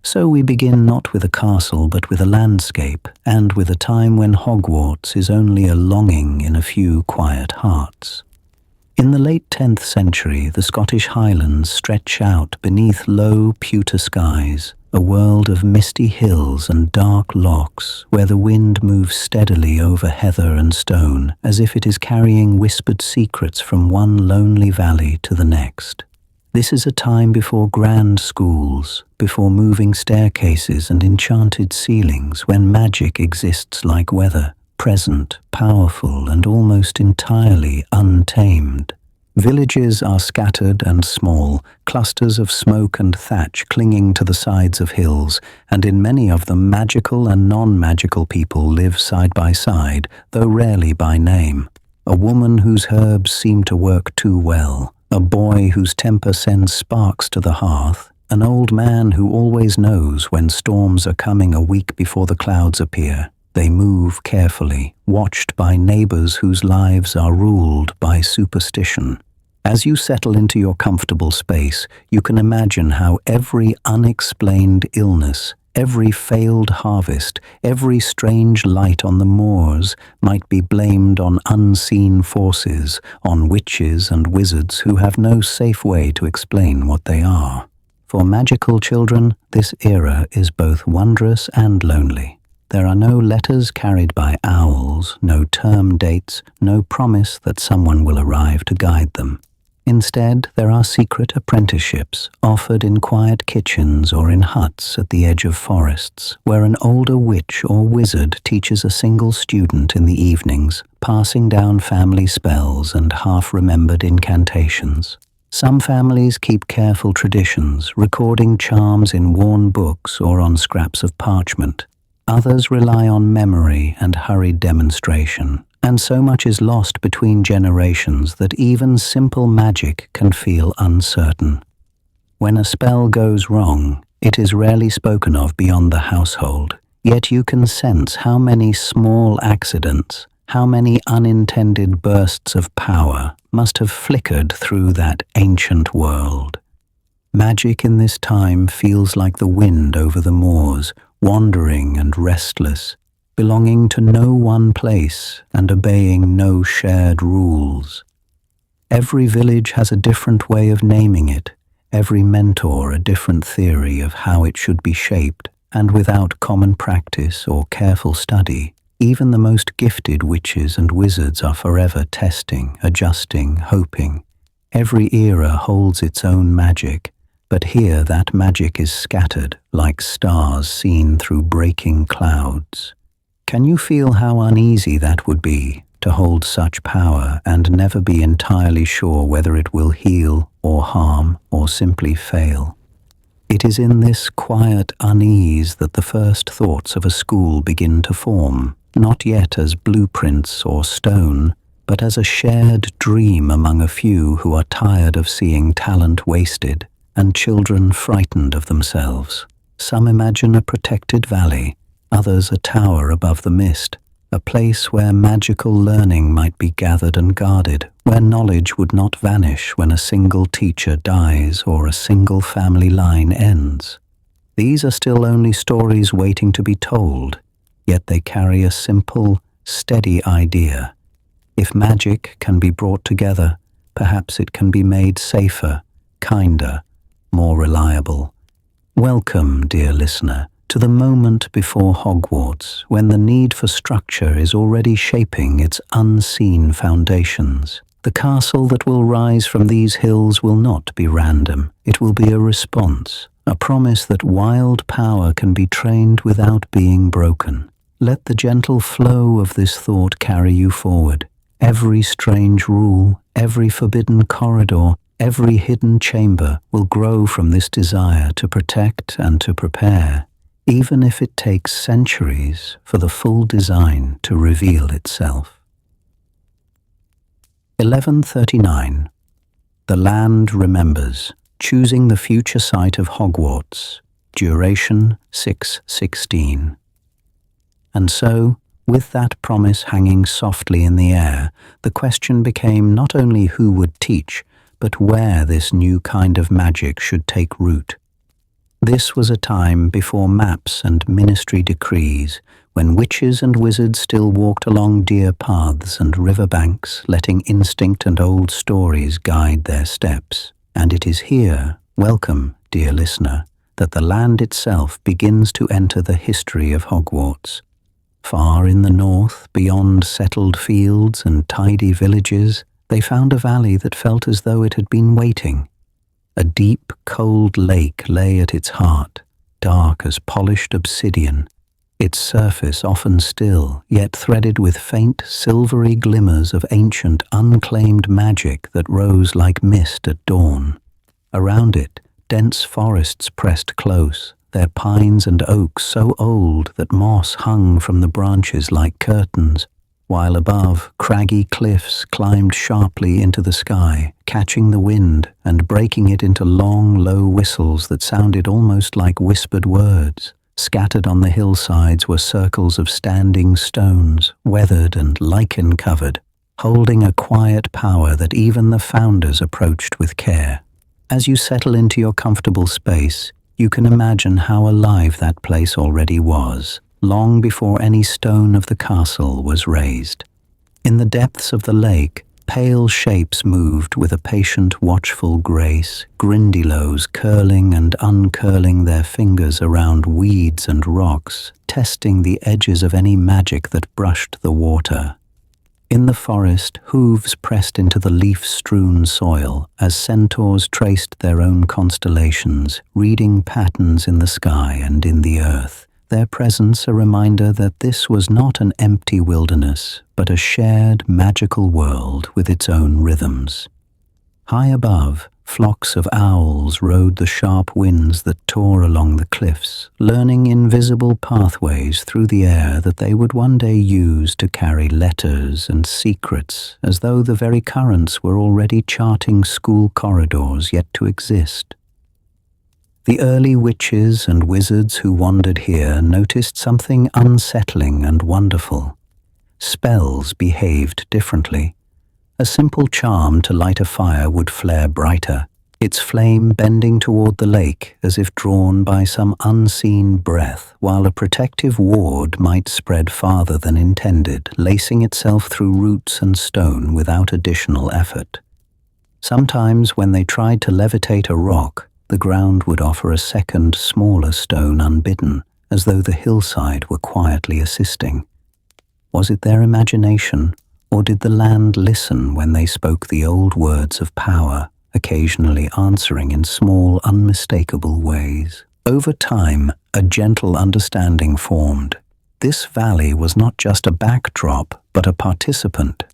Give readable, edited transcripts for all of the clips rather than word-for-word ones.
So we begin not with a castle but with a landscape, and with a time when Hogwarts is only a longing in a few quiet hearts. In the late 10th century, the Scottish Highlands stretch out beneath low pewter skies, a world of misty hills and dark lochs where the wind moves steadily over heather and stone, as if it is carrying whispered secrets from one lonely valley to the next. This is a time before grand schools, before moving staircases and enchanted ceilings, when magic exists like weather, present, powerful, and almost entirely untamed. Villages are scattered and small, clusters of smoke and thatch clinging to the sides of hills, and in many of them magical and non-magical people live side by side, though rarely by name. A woman whose herbs seem to work too well, a boy whose temper sends sparks to the hearth, an old man who always knows when storms are coming a week before the clouds appear. They move carefully, watched by neighbors whose lives are ruled by superstition. As you settle into your comfortable space, you can imagine how every unexplained illness, every failed harvest, every strange light on the moors might be blamed on unseen forces, on witches and wizards who have no safe way to explain what they are. For magical children, this era is both wondrous and lonely. There are no letters carried by owls, no term dates, no promise that someone will arrive to guide them. Instead, there are secret apprenticeships offered in quiet kitchens or in huts at the edge of forests, where an older witch or wizard teaches a single student in the evenings, passing down family spells and half-remembered incantations. Some families keep careful traditions, recording charms in worn books or on scraps of parchment. Others rely on memory and hurried demonstration, and so much is lost between generations that even simple magic can feel uncertain. When a spell goes wrong, it is rarely spoken of beyond the household, yet you can sense how many small accidents, how many unintended bursts of power must have flickered through that ancient world. Magic in this time feels like the wind over the moors, wandering and restless, belonging to no one place and obeying no shared rules. Every village has a different way of naming it, every mentor a different theory of how it should be shaped, and without common practice or careful study, even the most gifted witches and wizards are forever testing, adjusting, hoping. Every era holds its own magic, but here that magic is scattered like stars seen through breaking clouds. Can you feel how uneasy that would be, to hold such power and never be entirely sure whether it will heal or harm or simply fail? It is in this quiet unease that the first thoughts of a school begin to form, not yet as blueprints or stone, but as a shared dream among a few who are tired of seeing talent wasted and children frightened of themselves. Some imagine a protected valley, others a tower above the mist, a place where magical learning might be gathered and guarded, where knowledge would not vanish when a single teacher dies or a single family line ends. These are still only stories waiting to be told, yet they carry a simple, steady idea. If magic can be brought together, perhaps it can be made safer, kinder, more reliable. Welcome, dear listener, to the moment before Hogwarts, when the need for structure is already shaping its unseen foundations. The castle that will rise from these hills will not be random. It will be a response, a promise that wild power can be trained without being broken. Let the gentle flow of this thought carry you forward. Every strange rule, every forbidden corridor, every hidden chamber will grow from this desire to protect and to prepare, even if it takes centuries for the full design to reveal itself. 1139. The Land Remembers, choosing the future site of Hogwarts, duration 616. And so, with that promise hanging softly in the air, the question became not only who would teach, but where this new kind of magic should take root. This was a time before maps and ministry decrees, when witches and wizards still walked along deer paths and river banks, letting instinct and old stories guide their steps. And it is here, welcome, dear listener, that the land itself begins to enter the history of Hogwarts. Far in the north, beyond settled fields and tidy villages, they found a valley that felt as though it had been waiting. A deep, cold lake lay at its heart, dark as polished obsidian, its surface often still, yet threaded with faint, silvery glimmers of ancient, unclaimed magic that rose like mist at dawn. Around it, dense forests pressed close, their pines and oaks so old that moss hung from the branches like curtains, while above, craggy cliffs climbed sharply into the sky, catching the wind and breaking it into long, low whistles that sounded almost like whispered words. Scattered on the hillsides were circles of standing stones, weathered and lichen-covered, holding a quiet power that even the founders approached with care. As you settle into your comfortable space, you can imagine how alive that place already was, long before any stone of the castle was raised. In the depths of the lake, pale shapes moved with a patient, watchful grace, Grindylows curling and uncurling their fingers around weeds and rocks, testing the edges of any magic that brushed the water. In the forest, hooves pressed into the leaf-strewn soil as centaurs traced their own constellations, reading patterns in the sky and in the earth. Their presence a reminder that this was not an empty wilderness, but a shared magical world with its own rhythms. High above, flocks of owls rode the sharp winds that tore along the cliffs, learning invisible pathways through the air that they would one day use to carry letters and secrets, as though the very currents were already charting school corridors yet to exist. The early witches and wizards who wandered here noticed something unsettling and wonderful. Spells behaved differently. A simple charm to light a fire would flare brighter, its flame bending toward the lake as if drawn by some unseen breath, while a protective ward might spread farther than intended, lacing itself through roots and stone without additional effort. Sometimes when they tried to levitate a rock, the ground would offer a second, smaller stone unbidden, as though the hillside were quietly assisting. Was it their imagination, or did the land listen when they spoke the old words of power, occasionally answering in small, unmistakable ways? Over time, a gentle understanding formed. This valley was not just a backdrop, but a participant.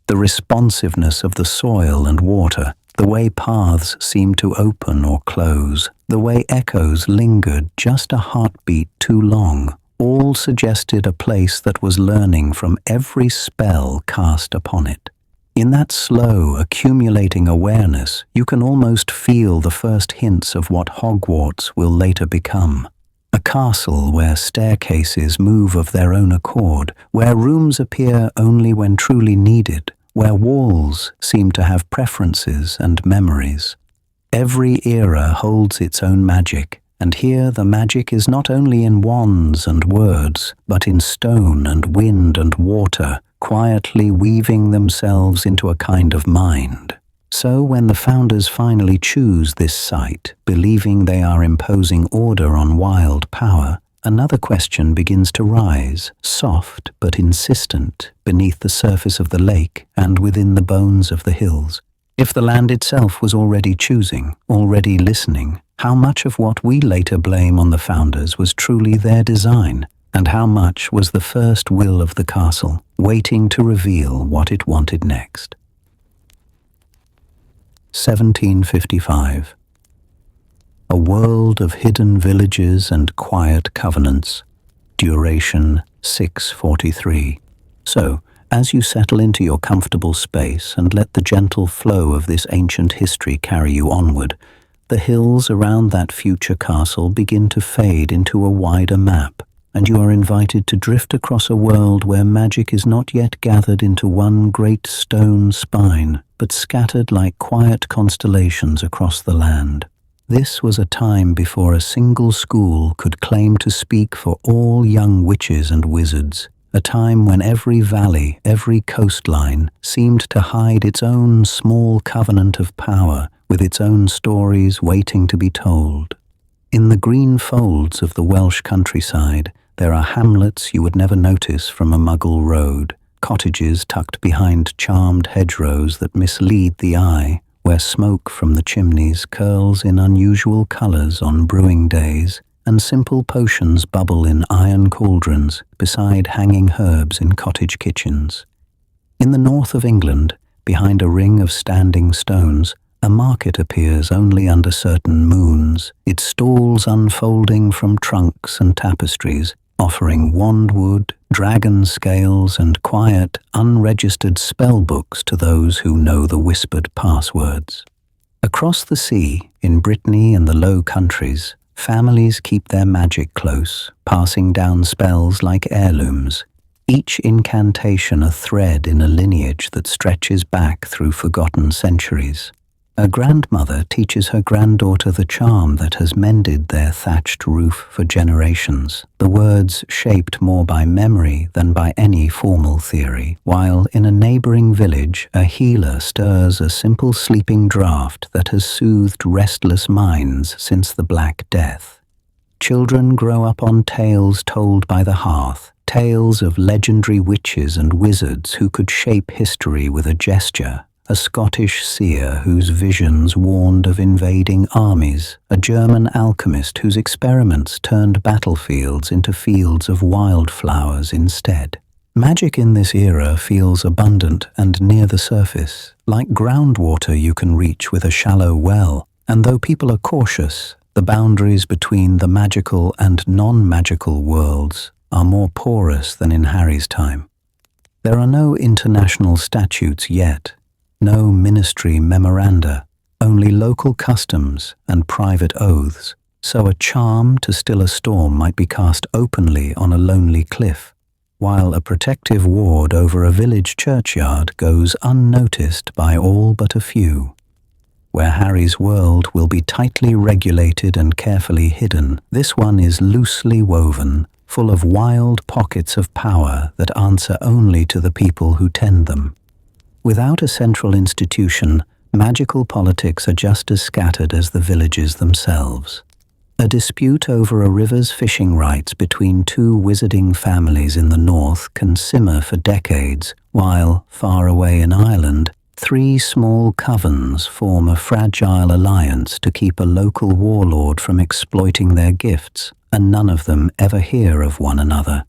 The responsiveness of the soil and water, the way paths seemed to open or close, the way echoes lingered just a heartbeat too long, all suggested a place that was learning from every spell cast upon it. In that slow, accumulating awareness, you can almost feel the first hints of what Hogwarts will later become. A castle where staircases move of their own accord, where rooms appear only when truly needed, where walls seem to have preferences and memories. Every era holds its own magic, and here the magic is not only in wands and words, but in stone and wind and water, quietly weaving themselves into a kind of mind. So when the founders finally choose this site, believing they are imposing order on wild power, another question begins to rise, soft but insistent, beneath the surface of the lake and within the bones of the hills. If the land itself was already choosing, already listening, how much of what we later blame on the founders was truly their design, and how much was the first will of the castle, waiting to reveal what it wanted next? 1755. A world of hidden villages and quiet covenants. Duration 643. So, as you settle into your comfortable space and let the gentle flow of this ancient history carry you onward, the hills around that future castle begin to fade into a wider map, and you are invited to drift across a world where magic is not yet gathered into one great stone spine, but scattered like quiet constellations across the land. This was a time before a single school could claim to speak for all young witches and wizards, a time when every valley, every coastline seemed to hide its own small covenant of power with its own stories waiting to be told. In the green folds of the Welsh countryside, there are hamlets you would never notice from a Muggle road, cottages tucked behind charmed hedgerows that mislead the eye, where smoke from the chimneys curls in unusual colours on brewing days, and simple potions bubble in iron cauldrons beside hanging herbs in cottage kitchens. In the north of England, behind a ring of standing stones, a market appears only under certain moons, its stalls unfolding from trunks and tapestries, offering wandwood, dragon scales, and quiet, unregistered spell books to those who know the whispered passwords. Across the sea, in Brittany and the Low Countries, families keep their magic close, passing down spells like heirlooms, each incantation a thread in a lineage that stretches back through forgotten centuries. A grandmother teaches her granddaughter the charm that has mended their thatched roof for generations, the words shaped more by memory than by any formal theory, while in a neighboring village a healer stirs a simple sleeping draught that has soothed restless minds since the Black Death. Children grow up on tales told by the hearth, tales of legendary witches and wizards who could shape history with a gesture. A Scottish seer whose visions warned of invading armies, a German alchemist whose experiments turned battlefields into fields of wildflowers instead. Magic in this era feels abundant and near the surface, like groundwater you can reach with a shallow well, and though people are cautious, the boundaries between the magical and non-magical worlds are more porous than in Harry's time. There are no international statutes yet, no ministry memoranda, only local customs and private oaths, so a charm to still a storm might be cast openly on a lonely cliff, while a protective ward over a village churchyard goes unnoticed by all but a few. Where Harry's world will be tightly regulated and carefully hidden, this one is loosely woven, full of wild pockets of power that answer only to the people who tend them. Without a central institution, magical politics are just as scattered as the villages themselves. A dispute over a river's fishing rights between two wizarding families in the north can simmer for decades, while, far away in Ireland, three small covens form a fragile alliance to keep a local warlord from exploiting their gifts, and none of them ever hear of one another.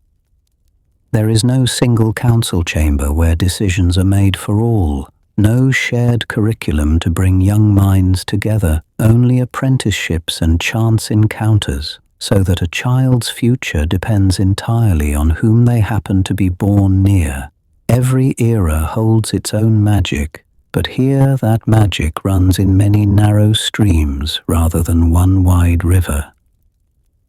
There is no single council chamber where decisions are made for all, no shared curriculum to bring young minds together, only apprenticeships and chance encounters, so that a child's future depends entirely on whom they happen to be born near. Every era holds its own magic, but here that magic runs in many narrow streams rather than one wide river.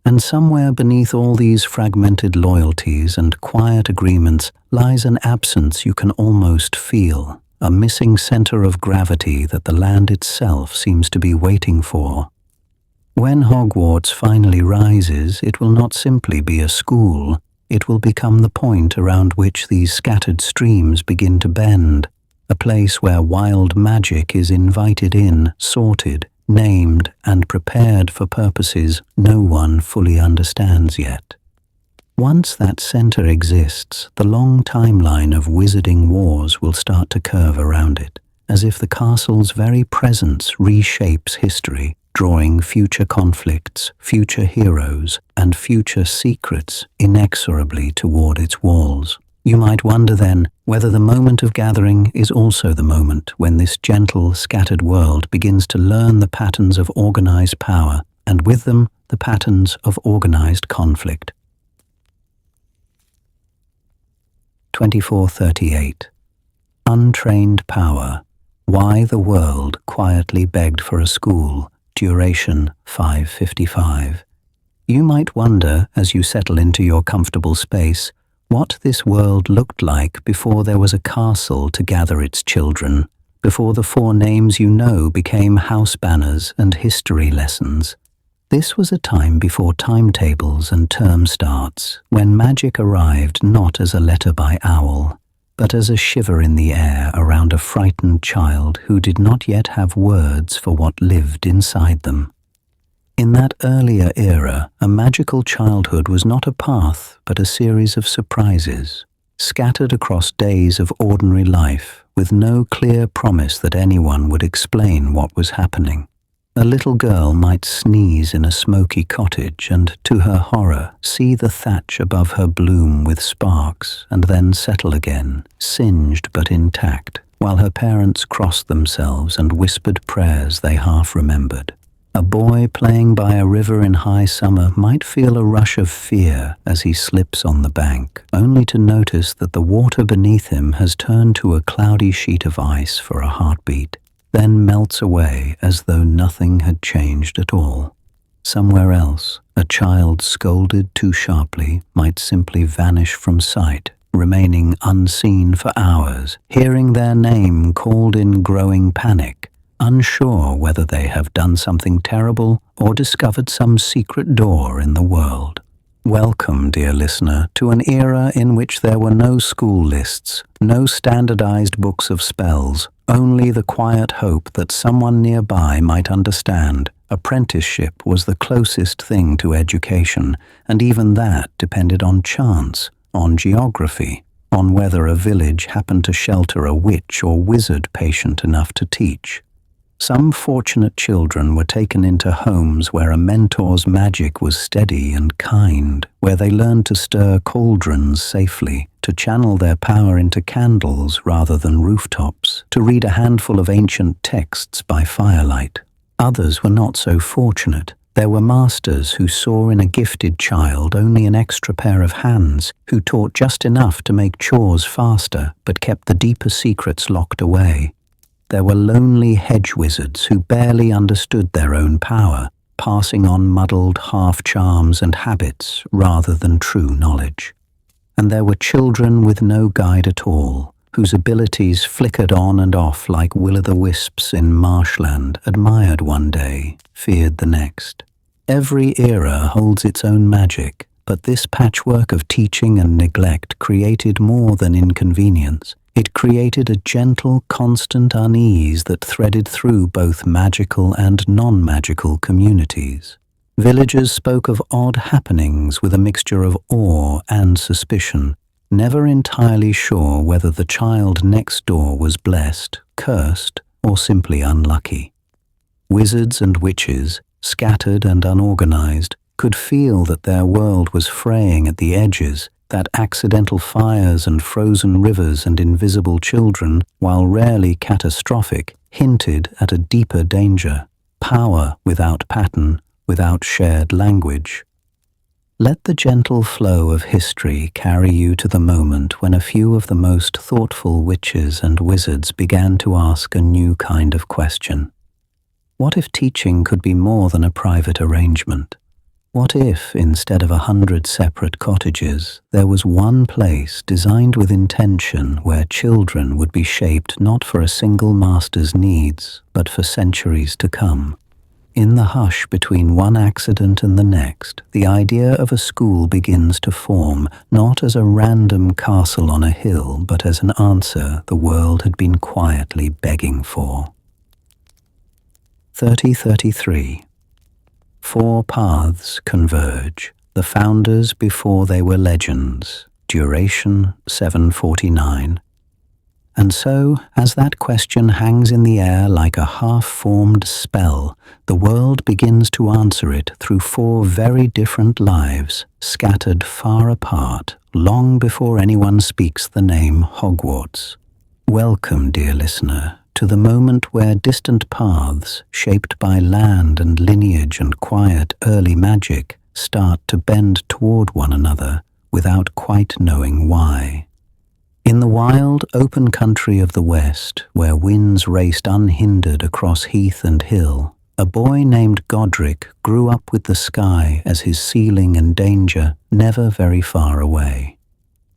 And somewhere beneath all these fragmented loyalties and quiet agreements lies an absence you can almost feel, a missing center of gravity that the land itself seems to be waiting for. When Hogwarts finally rises, it will not simply be a school, it will become the point around which these scattered streams begin to bend, a place where wild magic is invited in, sorted, named and prepared for purposes no one fully understands yet. Once that center exists, the long timeline of wizarding wars will start to curve around it, as if the castle's very presence reshapes history, drawing future conflicts, future heroes, and future secrets inexorably toward its walls. You might wonder then whether the moment of gathering is also the moment when this gentle, scattered world begins to learn the patterns of organized power, and with them the patterns of organized conflict. 2438. Untrained Power. Why the World Quietly Begged for a School. Duration 555. You might wonder, as you settle into your comfortable space, what this world looked like before there was a castle to gather its children, before the 4 names you know became house banners and history lessons. This was a time before timetables and term starts, when magic arrived not as a letter by owl, but as a shiver in the air around a frightened child who did not yet have words for what lived inside them. In that earlier era, a magical childhood was not a path, but a series of surprises, scattered across days of ordinary life, with no clear promise that anyone would explain what was happening. A little girl might sneeze in a smoky cottage and, to her horror, see the thatch above her bloom with sparks and then settle again, singed but intact, while her parents crossed themselves and whispered prayers they half remembered. A boy playing by a river in high summer might feel a rush of fear as he slips on the bank, only to notice that the water beneath him has turned to a cloudy sheet of ice for a heartbeat, then melts away as though nothing had changed at all. Somewhere else, a child scolded too sharply might simply vanish from sight, remaining unseen for hours, hearing their name called in growing panic, unsure whether they have done something terrible or discovered some secret door in the world. Welcome, dear listener, to an era in which there were no school lists, no standardized books of spells, only the quiet hope that someone nearby might understand. Apprenticeship was the closest thing to education, and even that depended on chance, on geography, on whether a village happened to shelter a witch or wizard patient enough to teach. Some fortunate children were taken into homes where a mentor's magic was steady and kind, where they learned to stir cauldrons safely, to channel their power into candles rather than rooftops, to read a handful of ancient texts by firelight. Others were not so fortunate. There were masters who saw in a gifted child only an extra pair of hands, who taught just enough to make chores faster, but kept the deeper secrets locked away. There were lonely hedge wizards who barely understood their own power, passing on muddled half-charms and habits rather than true knowledge. And there were children with no guide at all, whose abilities flickered on and off like will-o'-the-wisps in marshland, admired one day, feared the next. Every era holds its own magic, but this patchwork of teaching and neglect created more than inconvenience. It created a gentle, constant unease that threaded through both magical and non-magical communities. Villagers spoke of odd happenings with a mixture of awe and suspicion, never entirely sure whether the child next door was blessed, cursed, or simply unlucky. Wizards and witches, scattered and unorganized, could feel that their world was fraying at the edges, that accidental fires and frozen rivers and invisible children, while rarely catastrophic, hinted at a deeper danger, power without pattern, without shared language. Let the gentle flow of history carry you to the moment when a few of the most thoughtful witches and wizards began to ask a new kind of question. What if teaching could be more than a private arrangement? What if, instead of 100 separate cottages, there was one place designed with intention where children would be shaped not for a single master's needs, but for centuries to come? In the hush between one accident and the next, the idea of a school begins to form, not as a random castle on a hill, but as an answer the world had been quietly begging for. 3033. 4 paths converge, the founders before they were legends, duration 749. And so, as that question hangs in the air like a half-formed spell, the world begins to answer it through 4 very different lives, scattered far apart, long before anyone speaks the name Hogwarts. Welcome, dear listener, to the moment where distant paths, shaped by land and lineage and quiet early magic, start to bend toward one another without quite knowing why. In the wild, open country of the West, where winds raced unhindered across heath and hill, a boy named Godric grew up with the sky as his ceiling and danger never very far away.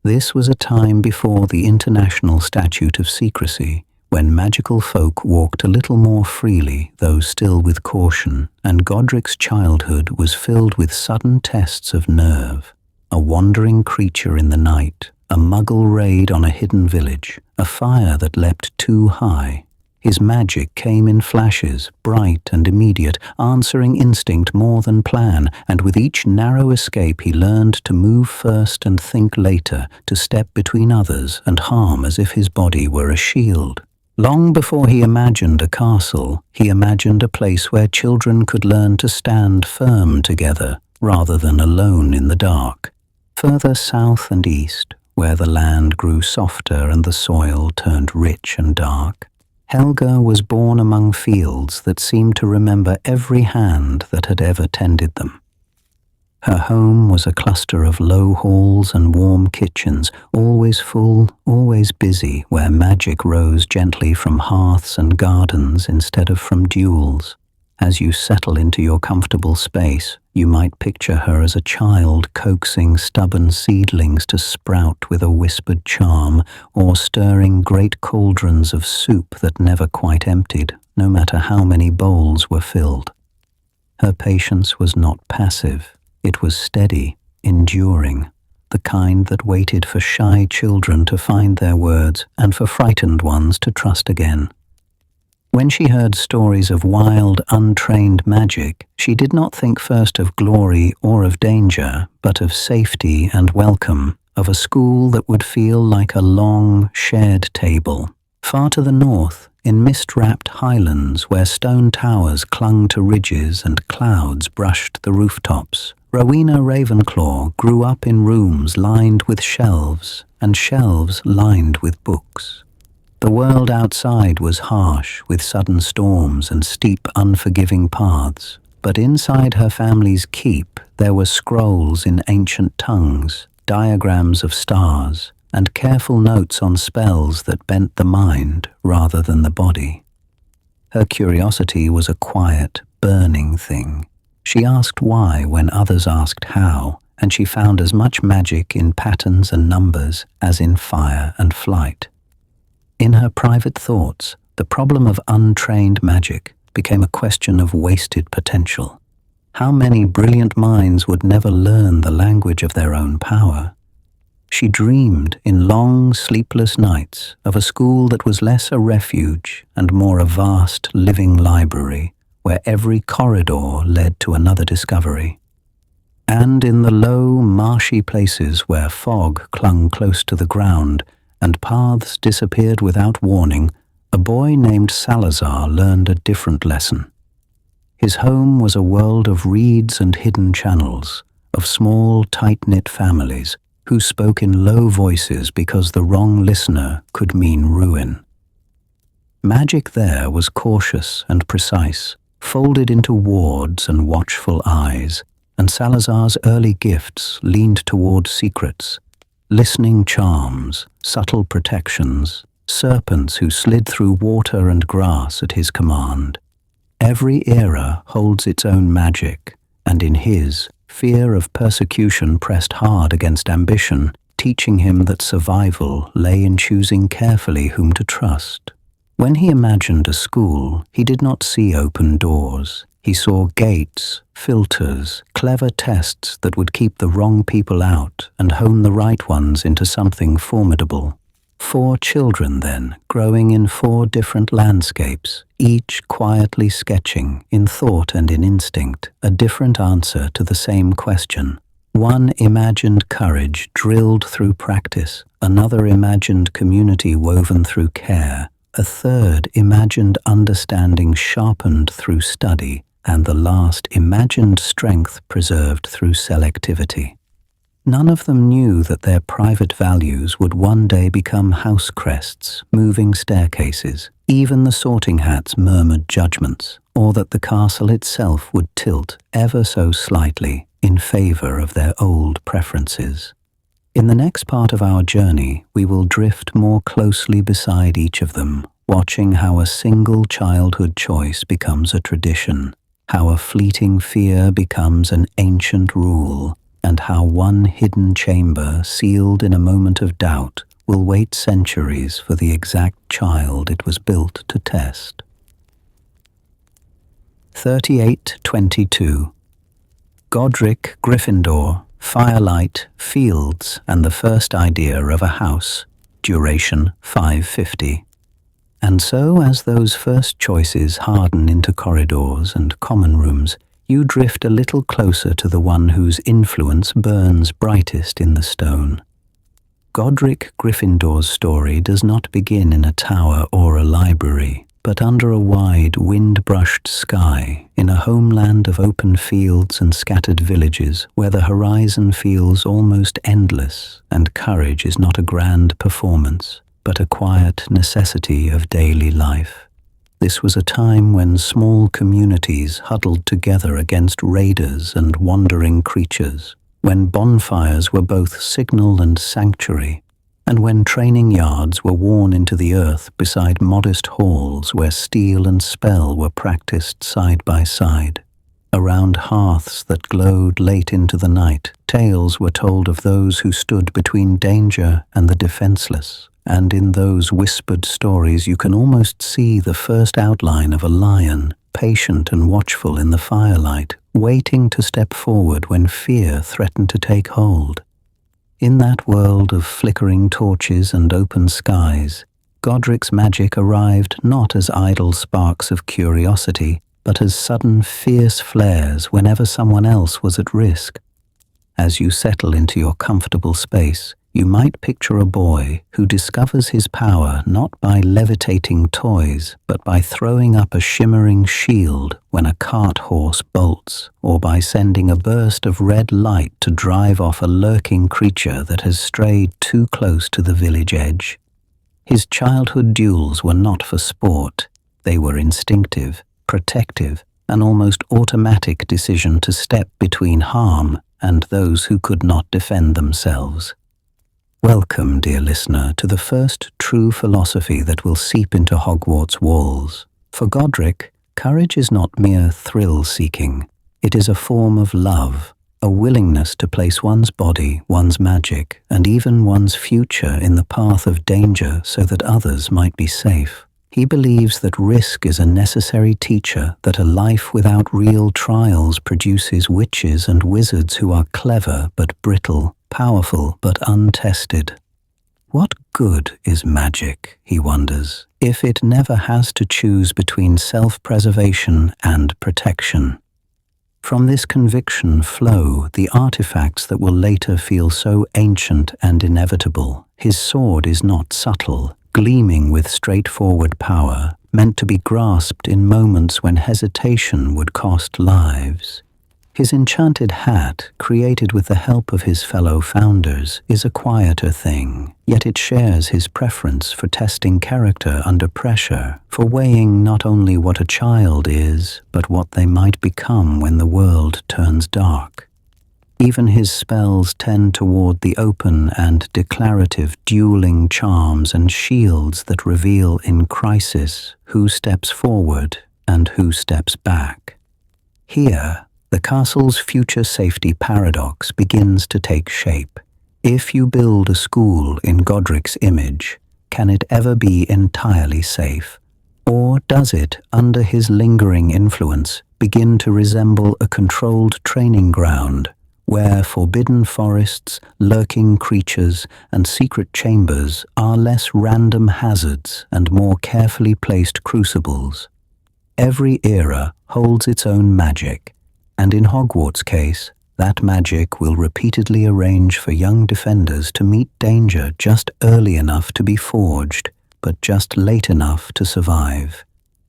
This was a time before the International Statute of Secrecy, when magical folk walked a little more freely, though still with caution, and Godric's childhood was filled with sudden tests of nerve. A wandering creature in the night, a muggle raid on a hidden village, a fire that leapt too high. His magic came in flashes, bright and immediate, answering instinct more than plan, and with each narrow escape he learned to move first and think later, to step between others and harm as if his body were a shield. Long before he imagined a castle, he imagined a place where children could learn to stand firm together, rather than alone in the dark. Further south and east, where the land grew softer and the soil turned rich and dark, Helga was born among fields that seemed to remember every hand that had ever tended them. Her home was a cluster of low halls and warm kitchens, always full, always busy, where magic rose gently from hearths and gardens instead of from duels. As you settle into your comfortable space, you might picture her as a child coaxing stubborn seedlings to sprout with a whispered charm, or stirring great cauldrons of soup that never quite emptied, no matter how many bowls were filled. Her patience was not passive. It was steady, enduring, the kind that waited for shy children to find their words and for frightened ones to trust again. When she heard stories of wild, untrained magic, she did not think first of glory or of danger, but of safety and welcome, of a school that would feel like a long, shared table. Far to the north, in mist-wrapped highlands where stone towers clung to ridges and clouds brushed the rooftops, Rowena Ravenclaw grew up in rooms lined with shelves, and shelves lined with books. The world outside was harsh, with sudden storms and steep, unforgiving paths, but inside her family's keep there were scrolls in ancient tongues, diagrams of stars, and careful notes on spells that bent the mind rather than the body. Her curiosity was a quiet, burning thing. She asked why when others asked how, and she found as much magic in patterns and numbers as in fire and flight. In her private thoughts, the problem of untrained magic became a question of wasted potential. How many brilliant minds would never learn the language of their own power? She dreamed in long, sleepless nights of a school that was less a refuge and more a vast, living library, where every corridor led to another discovery. And in the low, marshy places where fog clung close to the ground and paths disappeared without warning, a boy named Salazar learned a different lesson. His home was a world of reeds and hidden channels, of small, tight-knit families who spoke in low voices because the wrong listener could mean ruin. Magic there was cautious and precise, folded into wards and watchful eyes, and Salazar's early gifts leaned toward secrets, listening charms, subtle protections, serpents who slid through water and grass at his command. Every era holds its own magic, and in his, fear of persecution pressed hard against ambition, teaching him that survival lay in choosing carefully whom to trust. When he imagined a school, he did not see open doors. He saw gates, filters, clever tests that would keep the wrong people out and hone the right ones into something formidable. 4 children, then, growing in 4 different landscapes, each quietly sketching, in thought and in instinct, a different answer to the same question. One imagined courage drilled through practice, another imagined community woven through care, a third imagined understanding sharpened through study, and the last imagined strength preserved through selectivity. None of them knew that their private values would one day become house crests, moving staircases. Even the sorting hats murmured judgments, or that the castle itself would tilt ever so slightly in favor of their old preferences. In the next part of our journey, we will drift more closely beside each of them, watching how a single childhood choice becomes a tradition, how a fleeting fear becomes an ancient rule, and how one hidden chamber, sealed in a moment of doubt, will wait centuries for the exact child it was built to test. 3822. Godric Gryffindor, Firelight, Fields, and the First Idea of a House. Duration 550. And so, as those first choices harden into corridors and common rooms, you drift a little closer to the one whose influence burns brightest in the stone. Godric Gryffindor's story does not begin in a tower or a library, but under a wide, wind-brushed sky, in a homeland of open fields and scattered villages where the horizon feels almost endless and courage is not a grand performance, but a quiet necessity of daily life. This was a time when small communities huddled together against raiders and wandering creatures, when bonfires were both signal and sanctuary, and when training yards were worn into the earth beside modest halls where steel and spell were practiced side by side. Around hearths that glowed late into the night, tales were told of those who stood between danger and the defenseless, and in those whispered stories you can almost see the first outline of a lion, patient and watchful in the firelight, waiting to step forward when fear threatened to take hold. In that world of flickering torches and open skies, Godric's magic arrived not as idle sparks of curiosity, but as sudden fierce flares whenever someone else was at risk. As you settle into your comfortable space, you might picture a boy who discovers his power not by levitating toys, but by throwing up a shimmering shield when a cart horse bolts, or by sending a burst of red light to drive off a lurking creature that has strayed too close to the village edge. His childhood duels were not for sport. They were instinctive, protective, an almost automatic decision to step between harm and those who could not defend themselves. Welcome, dear listener, to the first true philosophy that will seep into Hogwarts walls. For Godric, courage is not mere thrill-seeking. It is a form of love, a willingness to place one's body, one's magic, and even one's future in the path of danger so that others might be safe. He believes that risk is a necessary teacher, that a life without real trials produces witches and wizards who are clever but brittle, powerful but untested. What good is magic, he wonders, if it never has to choose between self-preservation and protection? From this conviction flow the artifacts that will later feel so ancient and inevitable. His sword is not subtle, gleaming with straightforward power, meant to be grasped in moments when hesitation would cost lives. His enchanted hat, created with the help of his fellow founders, is a quieter thing, yet it shares his preference for testing character under pressure, for weighing not only what a child is, but what they might become when the world turns dark. Even his spells tend toward the open and declarative, dueling charms and shields that reveal in crisis who steps forward and who steps back. Here, the castle's future safety paradox begins to take shape. If you build a school in Godric's image, can it ever be entirely safe? Or does it, under his lingering influence, begin to resemble a controlled training ground, where forbidden forests, lurking creatures, and secret chambers are less random hazards and more carefully placed crucibles? Every era holds its own magic, and in Hogwarts' case, that magic will repeatedly arrange for young defenders to meet danger just early enough to be forged, but just late enough to survive.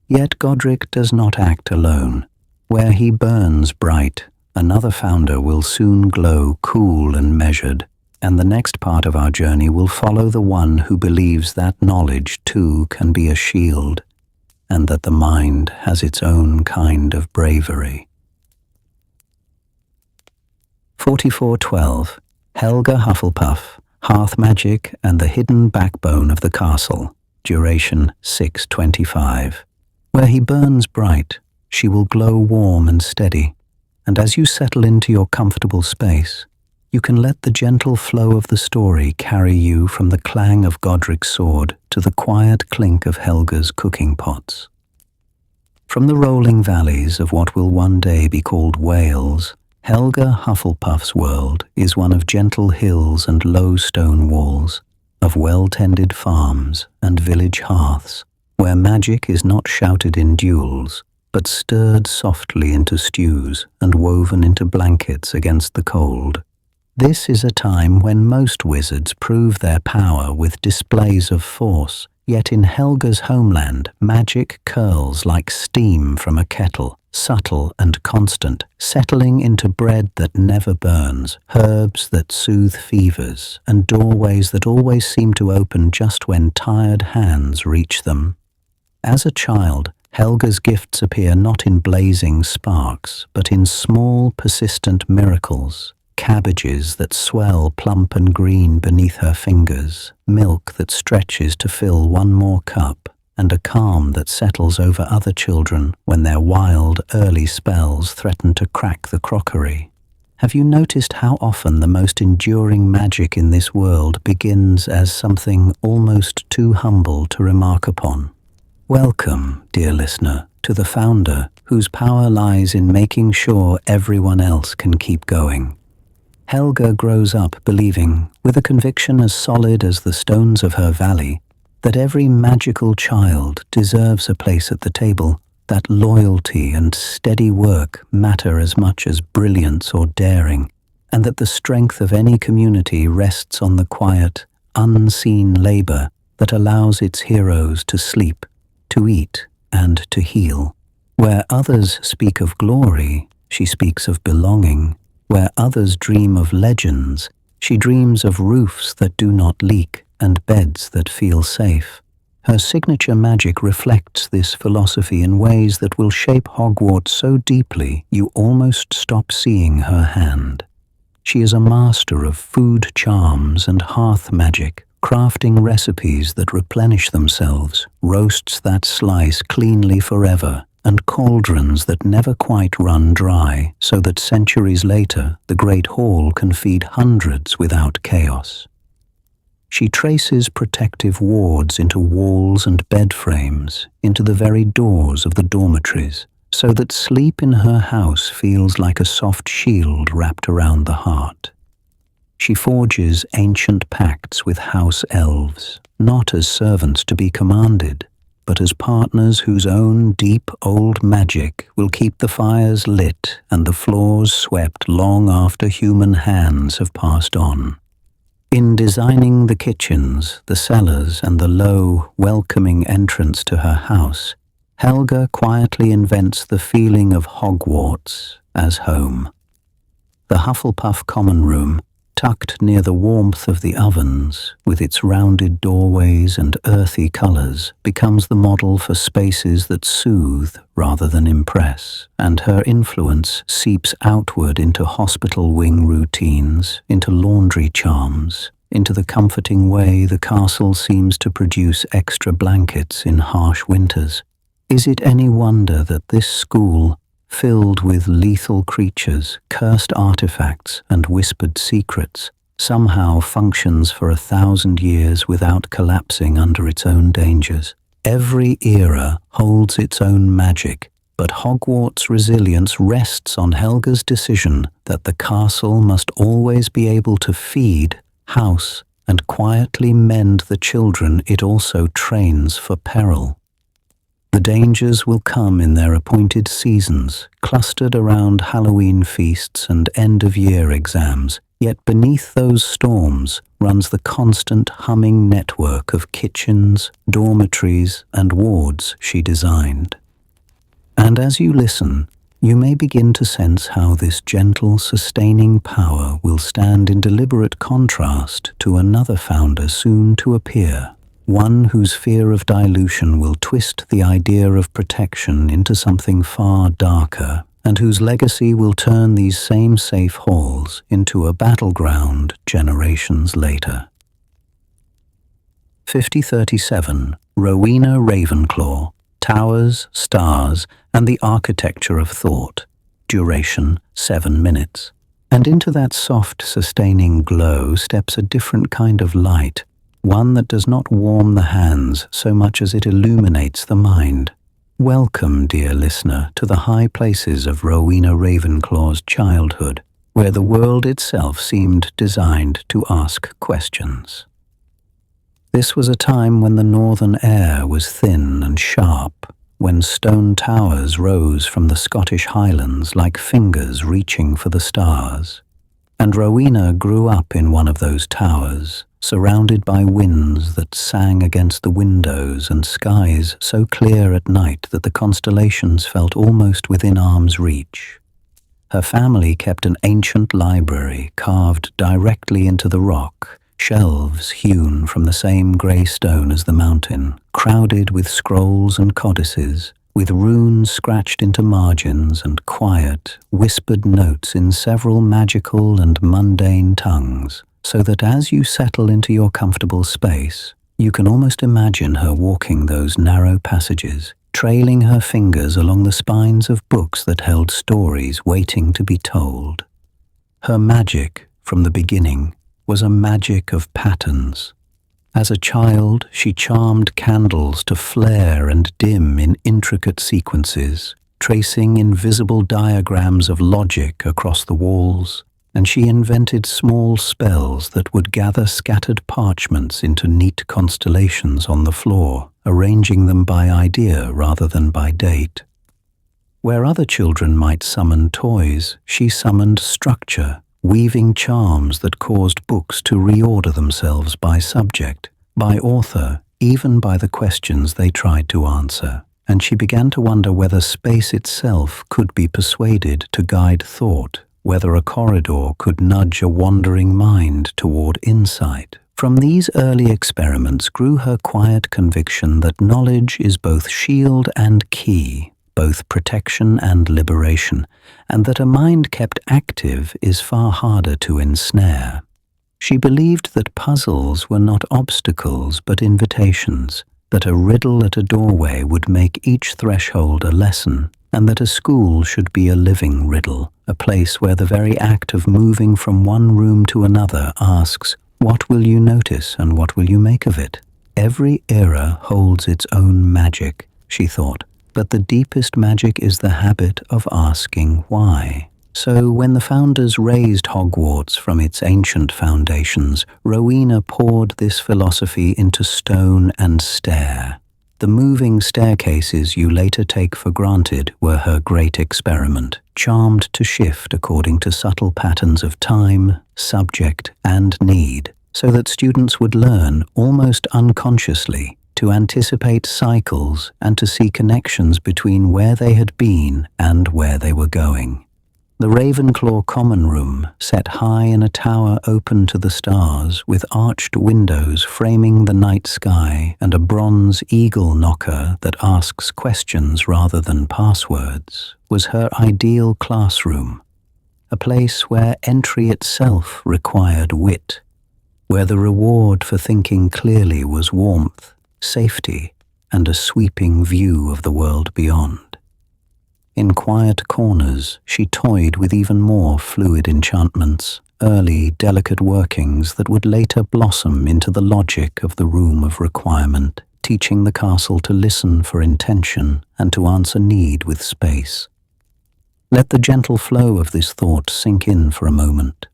Yet Godric does not act alone. Where he burns bright, another founder will soon glow cool and measured, and the next part of our journey will follow the one who believes that knowledge too can be a shield, and that the mind has its own kind of bravery. 4412. Helga Hufflepuff, Hearth Magic and the Hidden Backbone of the Castle. Duration 625. Where he burns bright, she will glow warm and steady, and as you settle into your comfortable space, You can let the gentle flow of the story carry you from the clang of Godric's sword to the quiet clink of Helga's cooking pots. From the rolling valleys of what will one day be called Wales, Helga Hufflepuff's world is one of gentle hills and low stone walls, of well-tended farms and village hearths, where magic is not shouted in duels, but stirred softly into stews and woven into blankets against the cold. This is a time when most wizards prove their power with displays of force, yet in Helga's homeland, magic curls like steam from a kettle, subtle and constant, settling into bread that never burns, herbs that soothe fevers, and doorways that always seem to open just when tired hands reach them. As a child, Helga's gifts appear not in blazing sparks, but in small, persistent miracles. Cabbages that swell plump and green beneath her fingers, milk that stretches to fill one more cup, and a calm that settles over other children when their wild, early spells threaten to crack the crockery. Have you noticed how often the most enduring magic in this world begins as something almost too humble to remark upon? Welcome, dear listener, to the founder whose power lies in making sure everyone else can keep going. Helga grows up believing, with a conviction as solid as the stones of her valley, that every magical child deserves a place at the table, that loyalty and steady work matter as much as brilliance or daring, and that the strength of any community rests on the quiet, unseen labor that allows its heroes to sleep, to eat, and to heal. Where others speak of glory, she speaks of belonging. Where others dream of legends, she dreams of roofs that do not leak and beds that feel safe. Her signature magic reflects this philosophy in ways that will shape Hogwarts so deeply you almost stop seeing her hand. She is a master of food charms and hearth magic, crafting recipes that replenish themselves, roasts that slice cleanly forever, and cauldrons that never quite run dry, so that centuries later the Great Hall can feed hundreds without chaos. She traces protective wards into walls and bed frames, into the very doors of the dormitories, so that sleep in her house feels like a soft shield wrapped around the heart. She forges ancient pacts with house elves, not as servants to be commanded, but as partners whose own deep old magic will keep the fires lit and the floors swept long after human hands have passed on. In designing the kitchens, the cellars, and the low, welcoming entrance to her house, Helga quietly invents the feeling of Hogwarts as home. The Hufflepuff common room, tucked near the warmth of the ovens, with its rounded doorways and earthy colors, becomes the model for spaces that soothe rather than impress, and her influence seeps outward into hospital wing routines, into laundry charms, into the comforting way the castle seems to produce extra blankets in harsh winters. Is it any wonder that this school, filled with lethal creatures, cursed artifacts, and whispered secrets, somehow functions for 1,000 years without collapsing under its own dangers? Every era holds its own magic, but Hogwarts' resilience rests on Helga's decision that the castle must always be able to feed, house, and quietly mend the children it also trains for peril. The dangers will come in their appointed seasons, clustered around Halloween feasts and end-of-year exams, yet beneath those storms runs the constant humming network of kitchens, dormitories, and wards she designed. And as you listen, you may begin to sense how this gentle, sustaining power will stand in deliberate contrast to another founder soon to appear. One whose fear of dilution will twist the idea of protection into something far darker, and whose legacy will turn these same safe halls into a battleground generations later. 5037, Rowena Ravenclaw, Towers, Stars, and the Architecture of Thought. Duration 7 minutes. And into that soft, sustaining glow steps a different kind of light, one that does not warm the hands so much as it illuminates the mind. Welcome, dear listener, to the high places of Rowena Ravenclaw's childhood, where the world itself seemed designed to ask questions. This was a time when the northern air was thin and sharp, when stone towers rose from the Scottish Highlands like fingers reaching for the stars. And Rowena grew up in one of those towers, surrounded by winds that sang against the windows and skies so clear at night that the constellations felt almost within arm's reach. Her family kept an ancient library carved directly into the rock, shelves hewn from the same grey stone as the mountain, crowded with scrolls and codices, with runes scratched into margins and quiet, whispered notes in several magical and mundane tongues, so that as you settle into your comfortable space, you can almost imagine her walking those narrow passages, trailing her fingers along the spines of books that held stories waiting to be told. Her magic, from the beginning, was a magic of patterns. As a child, she charmed candles to flare and dim in intricate sequences, tracing invisible diagrams of logic across the walls, and she invented small spells that would gather scattered parchments into neat constellations on the floor, arranging them by idea rather than by date. Where other children might summon toys, she summoned structure, weaving charms that caused books to reorder themselves by subject, by author, even by the questions they tried to answer. And she began to wonder whether space itself could be persuaded to guide thought, whether a corridor could nudge a wandering mind toward insight. From these early experiments grew her quiet conviction that knowledge is both shield and key, both protection and liberation, and that a mind kept active is far harder to ensnare. She believed that puzzles were not obstacles but invitations, that a riddle at a doorway would make each threshold a lesson, and that a school should be a living riddle, a place where the very act of moving from one room to another asks, what will you notice and what will you make of it? Every era holds its own magic, she thought, but the deepest magic is the habit of asking why. So when the founders raised Hogwarts from its ancient foundations, Rowena poured this philosophy into stone and stair. The moving staircases you later take for granted were her great experiment, charmed to shift according to subtle patterns of time, subject, and need, so that students would learn, almost unconsciously, to anticipate cycles and to see connections between where they had been and where they were going. The Ravenclaw common room, set high in a tower open to the stars, with arched windows framing the night sky and a bronze eagle knocker that asks questions rather than passwords, was her ideal classroom, a place where entry itself required wit, where the reward for thinking clearly was warmth, safety, and a sweeping view of the world beyond. In quiet corners, she toyed with even more fluid enchantments, early, delicate workings that would later blossom into the logic of the room of requirement, teaching the castle to listen for intention and to answer need with space. Let the gentle flow of this thought sink in for a moment.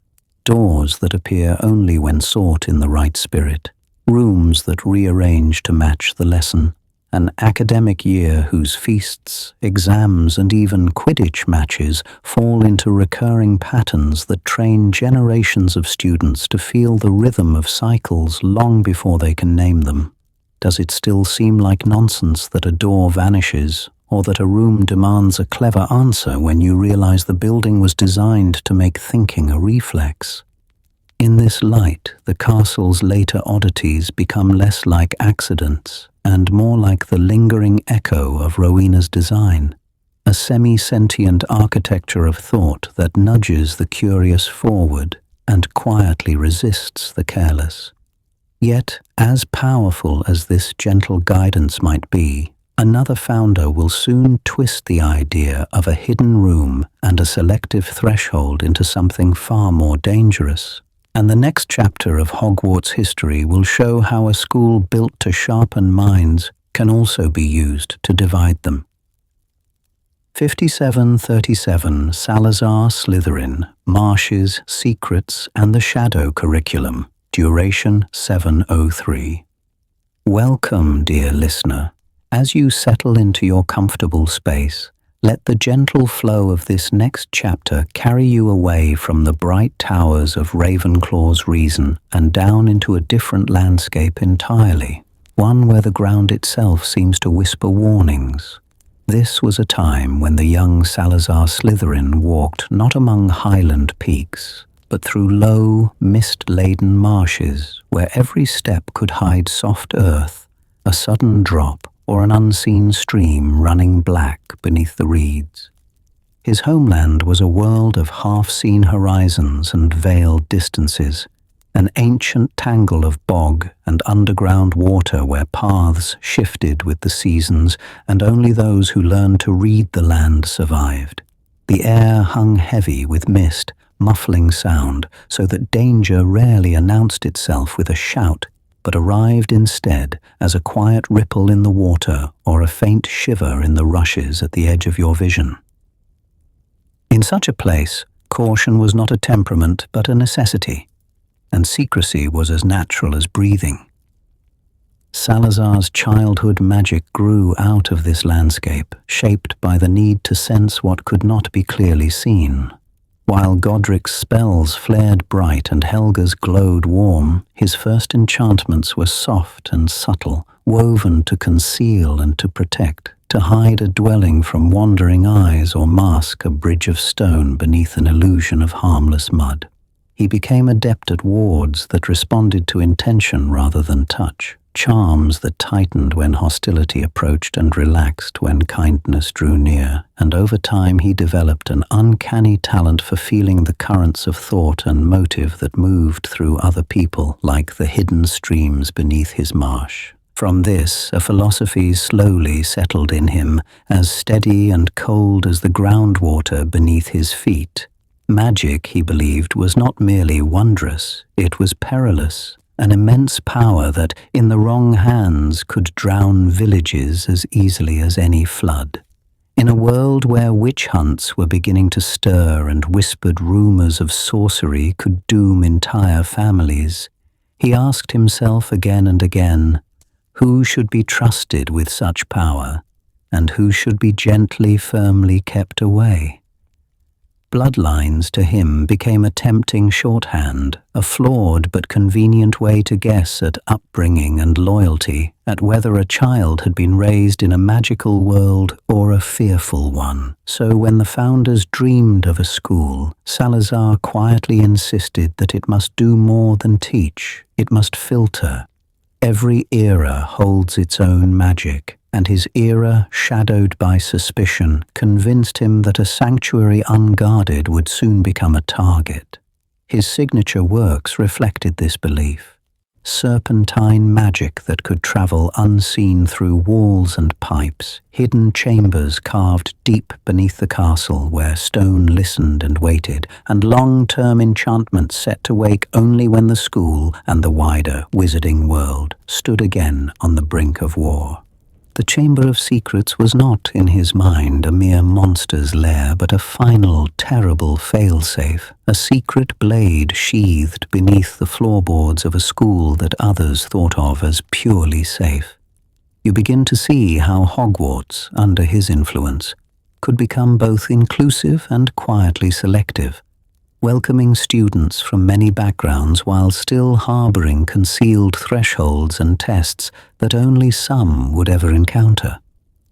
Doors that appear only when sought in the right spirit, rooms that rearrange to match the lesson, an academic year whose feasts, exams, and even Quidditch matches fall into recurring patterns that train generations of students to feel the rhythm of cycles long before they can name them. Does it still seem like nonsense that a door vanishes, or that a room demands a clever answer when you realize the building was designed to make thinking a reflex? In this light, the castle's later oddities become less like accidents and more like the lingering echo of Rowena's design, a semi-sentient architecture of thought that nudges the curious forward and quietly resists the careless. Yet, as powerful as this gentle guidance might be, Another founder will soon twist the idea of a hidden room and a selective threshold into something far more dangerous. And the next chapter of Hogwarts history will show how a school built to sharpen minds can also be used to divide them. 5737 Salazar Slytherin, Marsh's Secrets and the Shadow Curriculum, duration 703. Welcome, dear listener. As you settle into your comfortable space, let the gentle flow of this next chapter carry you away from the bright towers of Ravenclaw's reason and down into a different landscape entirely, one where the ground itself seems to whisper warnings. This was a time when the young Salazar Slytherin walked not among highland peaks, but through low, mist-laden marshes where every step could hide soft earth, a sudden drop, or an unseen stream running black beneath the reeds. His homeland was a world of half-seen horizons and veiled distances, an ancient tangle of bog and underground water where paths shifted with the seasons, and only those who learned to read the land survived. The air hung heavy with mist, muffling sound, so that danger rarely announced itself with a shout, but arrived instead as a quiet ripple in the water or a faint shiver in the rushes at the edge of your vision. In such a place, caution was not a temperament but a necessity, and secrecy was as natural as breathing. Salazar's childhood magic grew out of this landscape, shaped by the need to sense what could not be clearly seen. While Godric's spells flared bright and Helga's glowed warm, his first enchantments were soft and subtle, woven to conceal and to protect, to hide a dwelling from wandering eyes or mask a bridge of stone beneath an illusion of harmless mud. He became adept at wards that responded to intention rather than touch, charms that tightened when hostility approached and relaxed when kindness drew near, and over time he developed an uncanny talent for feeling the currents of thought and motive that moved through other people like the hidden streams beneath his marsh. From this, a philosophy slowly settled in him, as steady and cold as the groundwater beneath his feet. Magic, he believed, was not merely wondrous, it was perilous. An immense power that, in the wrong hands, could drown villages as easily as any flood. In a world where witch hunts were beginning to stir and whispered rumors of sorcery could doom entire families, he asked himself again and again, who should be trusted with such power, and who should be gently, firmly kept away? Bloodlines to him became a tempting shorthand, a flawed but convenient way to guess at upbringing and loyalty, at whether a child had been raised in a magical world or a fearful one. So when the founders dreamed of a school, Salazar quietly insisted that it must do more than teach, it must filter. Every era holds its own magic, and his era, shadowed by suspicion, convinced him that a sanctuary unguarded would soon become a target. His signature works reflected this belief. Serpentine magic that could travel unseen through walls and pipes, hidden chambers carved deep beneath the castle where stone listened and waited, and long-term enchantments set to wake only when the school and the wider wizarding world stood again on the brink of war. The Chamber of Secrets was not, in his mind, a mere monster's lair, but a final, terrible failsafe, a secret blade sheathed beneath the floorboards of a school that others thought of as purely safe. You begin to see how Hogwarts, under his influence, could become both inclusive and quietly selective, welcoming students from many backgrounds while still harboring concealed thresholds and tests that only some would ever encounter.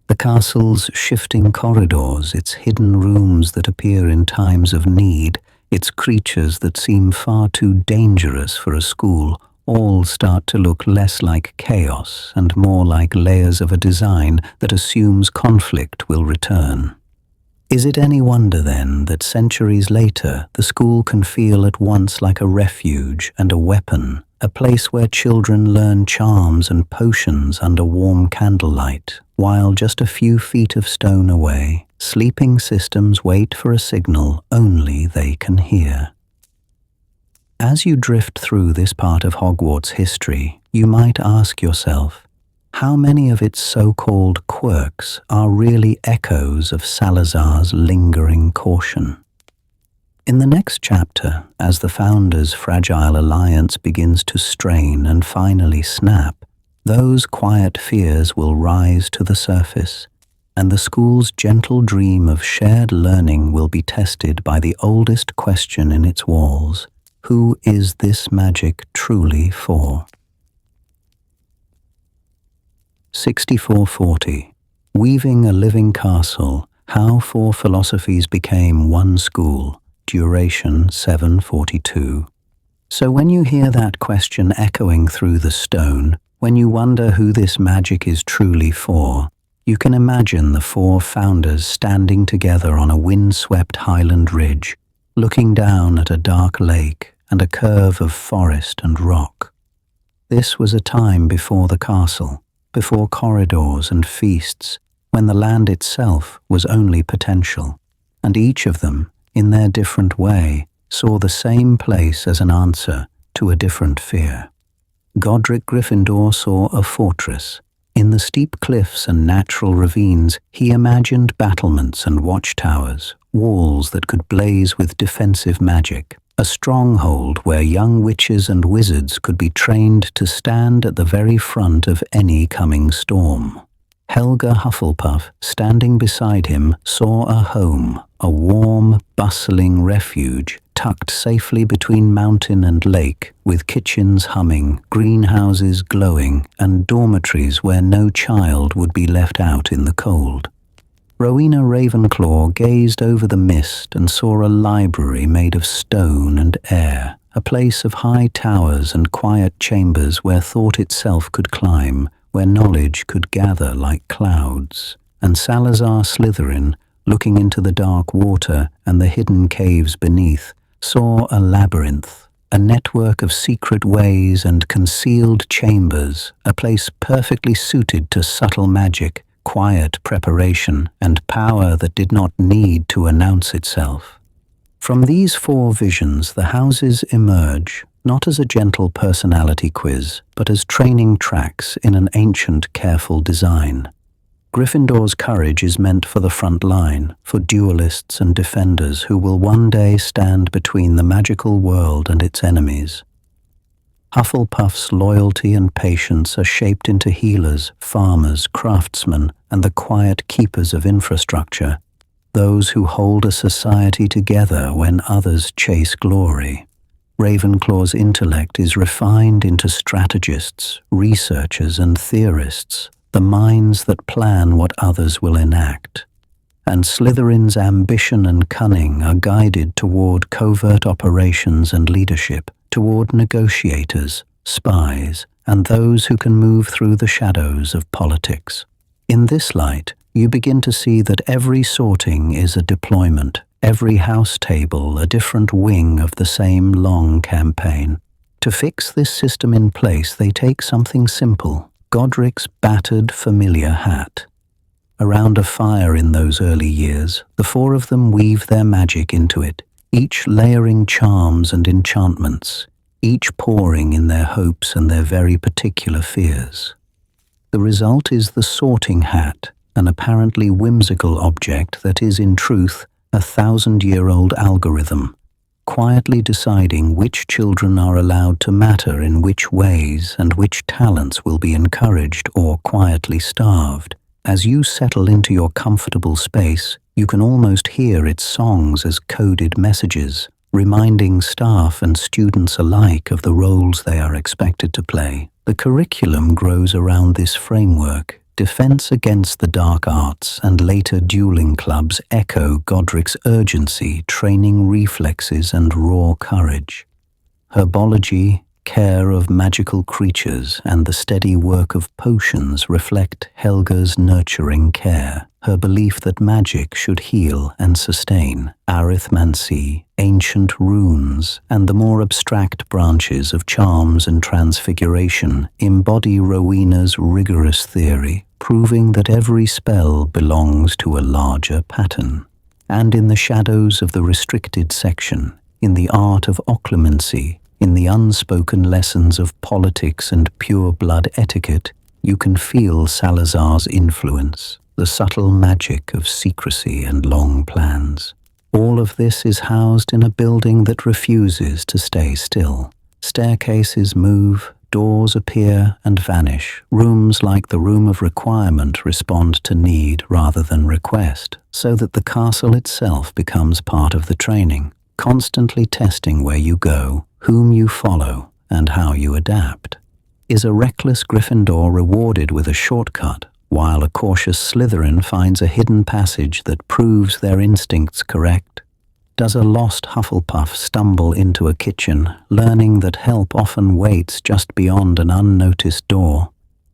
The castle's shifting corridors, its hidden rooms that appear in times of need, its creatures that seem far too dangerous for a school, all start to look less like chaos and more like layers of a design that assumes conflict will return. Is it any wonder, then, that centuries later the school can feel at once like a refuge and a weapon, a place where children learn charms and potions under warm candlelight, while just a few feet of stone away, sleeping systems wait for a signal only they can hear. As you drift through this part of Hogwarts history, you might ask yourself, how many of its so-called quirks are really echoes of Salazar's lingering caution? In the next chapter, as the Founders' fragile alliance begins to strain and finally snap, those quiet fears will rise to the surface, and the school's gentle dream of shared learning will be tested by the oldest question in its walls: who is this magic truly for? 6440. Weaving a Living Castle, How Four Philosophies Became One School. Duration 742. So when you hear that question echoing through the stone, when you wonder who this magic is truly for, you can imagine the four founders standing together on a wind-swept highland ridge, looking down at a dark lake and a curve of forest and rock. This was a time before the castle, before corridors and feasts, when the land itself was only potential, and each of them, in their different way, saw the same place as an answer to a different fear. Godric Gryffindor saw a fortress. In the steep cliffs and natural ravines, he imagined battlements and watchtowers, walls that could blaze with defensive magic, a stronghold where young witches and wizards could be trained to stand at the very front of any coming storm. Helga Hufflepuff, standing beside him, saw a home, a warm, bustling refuge, tucked safely between mountain and lake, with kitchens humming, greenhouses glowing, and dormitories where no child would be left out in the cold. Rowena Ravenclaw gazed over the mist and saw a library made of stone and air, a place of high towers and quiet chambers where thought itself could climb, where knowledge could gather like clouds. And Salazar Slytherin, looking into the dark water and the hidden caves beneath, saw a labyrinth, a network of secret ways and concealed chambers, a place perfectly suited to subtle magic, quiet preparation, and power that did not need to announce itself. From these four visions, the houses emerge, not as a gentle personality quiz, but as training tracks in an ancient, careful design. Gryffindor's courage is meant for the front line, for duelists and defenders who will one day stand between the magical world and its enemies. Hufflepuff's loyalty and patience are shaped into healers, farmers, craftsmen, and the quiet keepers of infrastructure, those who hold a society together when others chase glory. Ravenclaw's intellect is refined into strategists, researchers, and theorists, the minds that plan what others will enact. And Slytherin's ambition and cunning are guided toward covert operations and leadership, toward negotiators, spies, and those who can move through the shadows of politics. In this light, you begin to see that every sorting is a deployment, every house table a different wing of the same long campaign. To fix this system in place, they take something simple: Godric's battered familiar hat. Around a fire in those early years, the four of them weave their magic into it, each layering charms and enchantments, each pouring in their hopes and their very particular fears. The result is the sorting hat, an apparently whimsical object that is, in truth, a 1,000-year-old algorithm, quietly deciding which children are allowed to matter in which ways and which talents will be encouraged or quietly starved. As you settle into your comfortable space, you can almost hear its songs as coded messages, reminding staff and students alike of the roles they are expected to play. The curriculum grows around this framework. Defense against the dark arts and later dueling clubs echo Godric's urgency, training reflexes and raw courage. Herbology, care of magical creatures and the steady work of potions reflect Helga's nurturing care, her belief that magic should heal and sustain. Arithmancy, ancient runes, and the more abstract branches of charms and transfiguration embody Rowena's rigorous theory, proving that every spell belongs to a larger pattern. And in the shadows of the restricted section, in the art of occlumency, in the unspoken lessons of politics and pure-blood etiquette, you can feel Salazar's influence, the subtle magic of secrecy and long plans. All of this is housed in a building that refuses to stay still. Staircases move, doors appear and vanish. Rooms like the Room of Requirement respond to need rather than request, so that the castle itself becomes part of the training, constantly testing where you go, whom you follow, and how you adapt. Is a reckless Gryffindor rewarded with a shortcut, while a cautious Slytherin finds a hidden passage that proves their instincts correct? Does a lost Hufflepuff stumble into a kitchen, learning that help often waits just beyond an unnoticed door?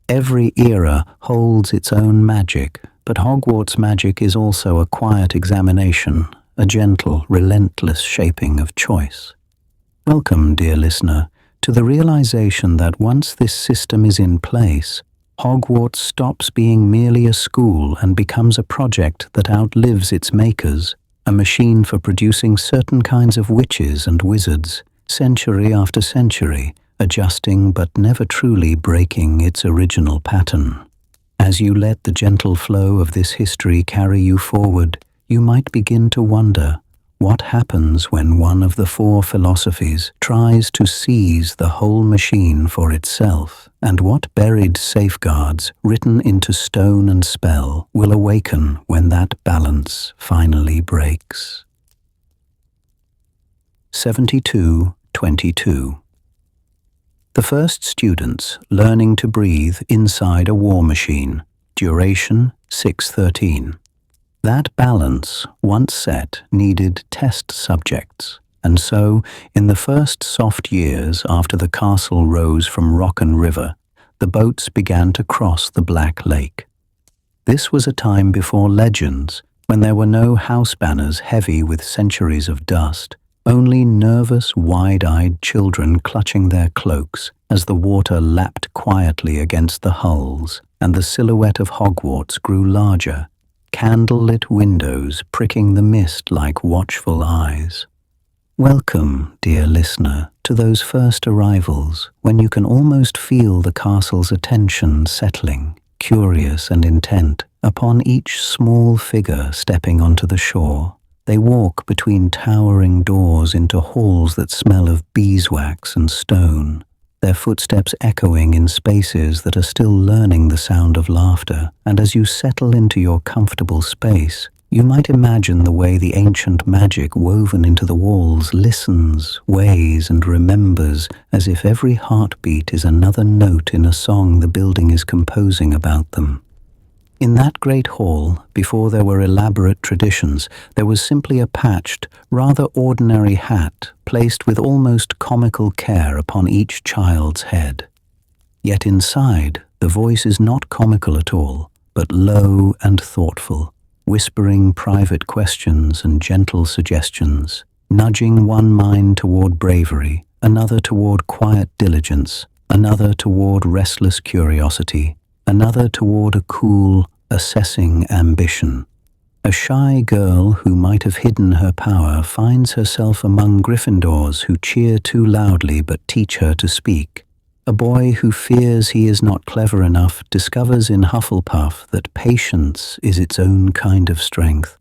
Every era holds its own magic, but Hogwarts magic is also a quiet examination, a gentle, relentless shaping of choice. Welcome, dear listener, to the realization that once this system is in place, Hogwarts stops being merely a school and becomes a project that outlives its makers, a machine for producing certain kinds of witches and wizards, century after century, adjusting but never truly breaking its original pattern. As you let the gentle flow of this history carry you forward, you might begin to wonder, what happens when one of the four philosophies tries to seize the whole machine for itself, and what buried safeguards, written into stone and spell, will awaken when that balance finally breaks? 72-22. The first students learning to breathe inside a war machine. Duration 613. That balance, once set, needed test subjects, and so, in the first soft years after the castle rose from Rocken River, the boats began to cross the Black Lake. This was a time before legends, when there were no house banners heavy with centuries of dust, only nervous, wide-eyed children clutching their cloaks as the water lapped quietly against the hulls, and the silhouette of Hogwarts grew larger, candle-lit windows pricking the mist like watchful eyes. Welcome, dear listener, to those first arrivals, when you can almost feel the castle's attention settling, curious and intent, upon each small figure stepping onto the shore. They walk between towering doors into halls that smell of beeswax and stone, their footsteps echoing in spaces that are still learning the sound of laughter. And as you settle into your comfortable space, you might imagine the way the ancient magic woven into the walls listens, weighs, and remembers, as if every heartbeat is another note in a song the building is composing about them. In that great hall, before there were elaborate traditions, there was simply a patched, rather ordinary hat placed with almost comical care upon each child's head. Yet inside, the voice is not comical at all, but low and thoughtful, whispering private questions and gentle suggestions, nudging one mind toward bravery, another toward quiet diligence, another toward restless curiosity, another toward a cool, assessing ambition. A shy girl who might have hidden her power finds herself among Gryffindors who cheer too loudly but teach her to speak. A boy who fears he is not clever enough discovers in Hufflepuff that patience is its own kind of strength.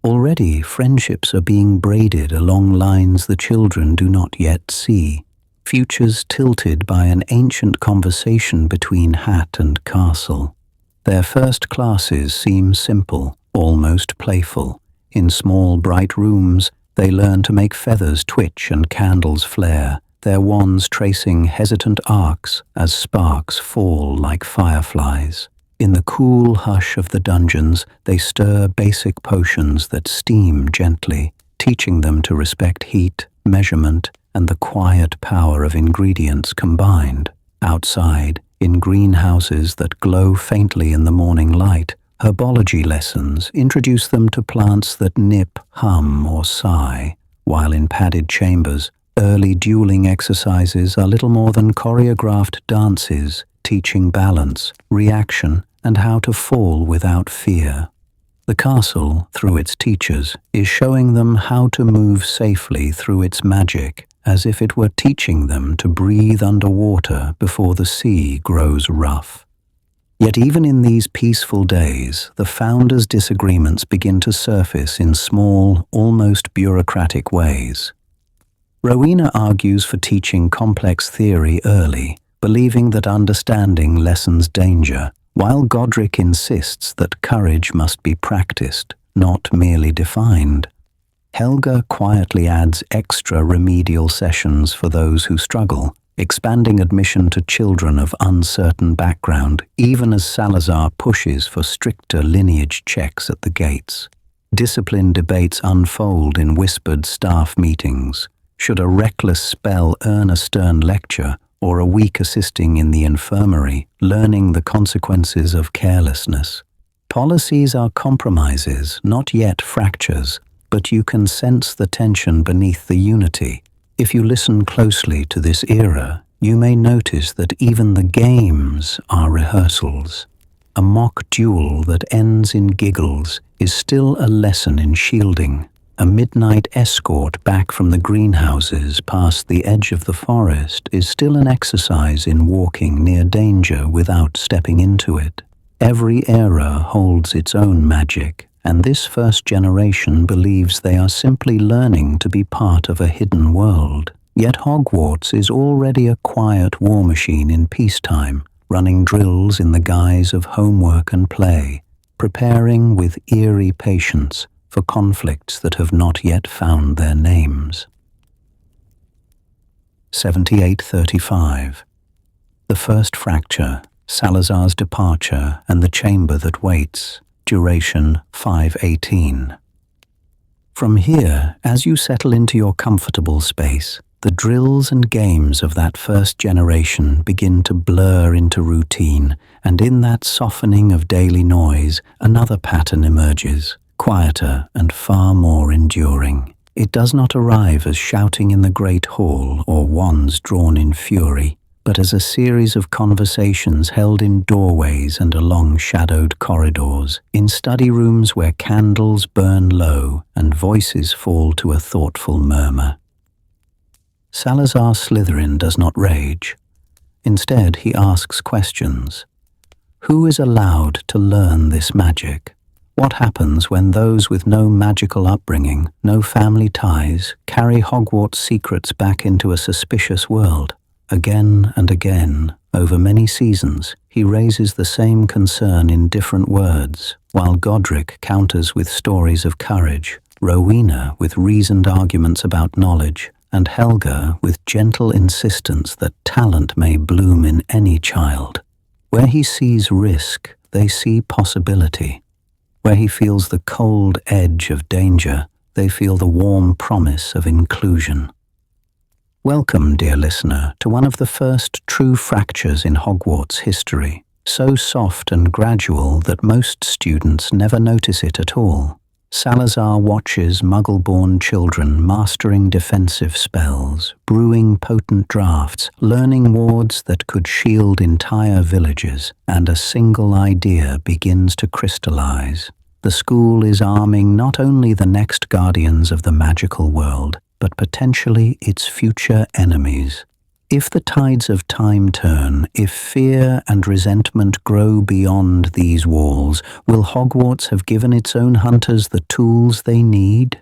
Already, friendships are being braided along lines the children do not yet see, futures tilted by an ancient conversation between hat and castle. Their first classes seem simple, almost playful. In small, bright rooms, they learn to make feathers twitch and candles flare, their wands tracing hesitant arcs as sparks fall like fireflies. In the cool hush of the dungeons, they stir basic potions that steam gently, teaching them to respect heat, measurement, and the quiet power of ingredients combined. Outside, in greenhouses that glow faintly in the morning light, herbology lessons introduce them to plants that nip, hum, or sigh, while in padded chambers, early dueling exercises are little more than choreographed dances, teaching balance, reaction, and how to fall without fear. The castle, through its teachers, is showing them how to move safely through its magic, as if it were teaching them to breathe underwater before the sea grows rough. Yet even in these peaceful days, the founders' disagreements begin to surface in small, almost bureaucratic ways. Rowena argues for teaching complex theory early, believing that understanding lessens danger, while Godric insists that courage must be practiced, not merely defined. Helga quietly adds extra remedial sessions for those who struggle, expanding admission to children of uncertain background, even as Salazar pushes for stricter lineage checks at the gates. Discipline debates unfold in whispered staff meetings. Should a reckless spell earn a stern lecture, or a weak assisting in the infirmary, learning the consequences of carelessness? Policies are compromises, not yet fractures, but you can sense the tension beneath the unity. If you listen closely to this era, you may notice that even the games are rehearsals. A mock duel that ends in giggles is still a lesson in shielding. A midnight escort back from the greenhouses past the edge of the forest is still an exercise in walking near danger without stepping into it. Every era holds its own magic, and this first generation believes they are simply learning to be part of a hidden world. Yet Hogwarts is already a quiet war machine in peacetime, running drills in the guise of homework and play, preparing with eerie patience for conflicts that have not yet found their names. 7835. The first fracture, Salazar's departure, and the chamber that waits. Duration 518. From here, as you settle into your comfortable space, the drills and games of that first generation begin to blur into routine, and in that softening of daily noise, another pattern emerges, quieter and far more enduring. It does not arrive as shouting in the great hall or wands drawn in fury, but as a series of conversations held in doorways and along shadowed corridors, in study rooms where candles burn low and voices fall to a thoughtful murmur. Salazar Slytherin does not rage. Instead, he asks questions. Who is allowed to learn this magic? What happens when those with no magical upbringing, no family ties, carry Hogwarts secrets back into a suspicious world? Again and again, over many seasons, he raises the same concern in different words, while Godric counters with stories of courage, Rowena with reasoned arguments about knowledge, and Helga with gentle insistence that talent may bloom in any child. Where he sees risk, they see possibility. Where he feels the cold edge of danger, they feel the warm promise of inclusion. Welcome, dear listener, to one of the first true fractures in Hogwarts history, so soft and gradual that most students never notice it at all. Salazar watches Muggle-born children mastering defensive spells, brewing potent drafts, learning wards that could shield entire villages, and a single idea begins to crystallize. The school is arming not only the next guardians of the magical world, but potentially its future enemies. If the tides of time turn, if fear and resentment grow beyond these walls, will Hogwarts have given its own hunters the tools they need?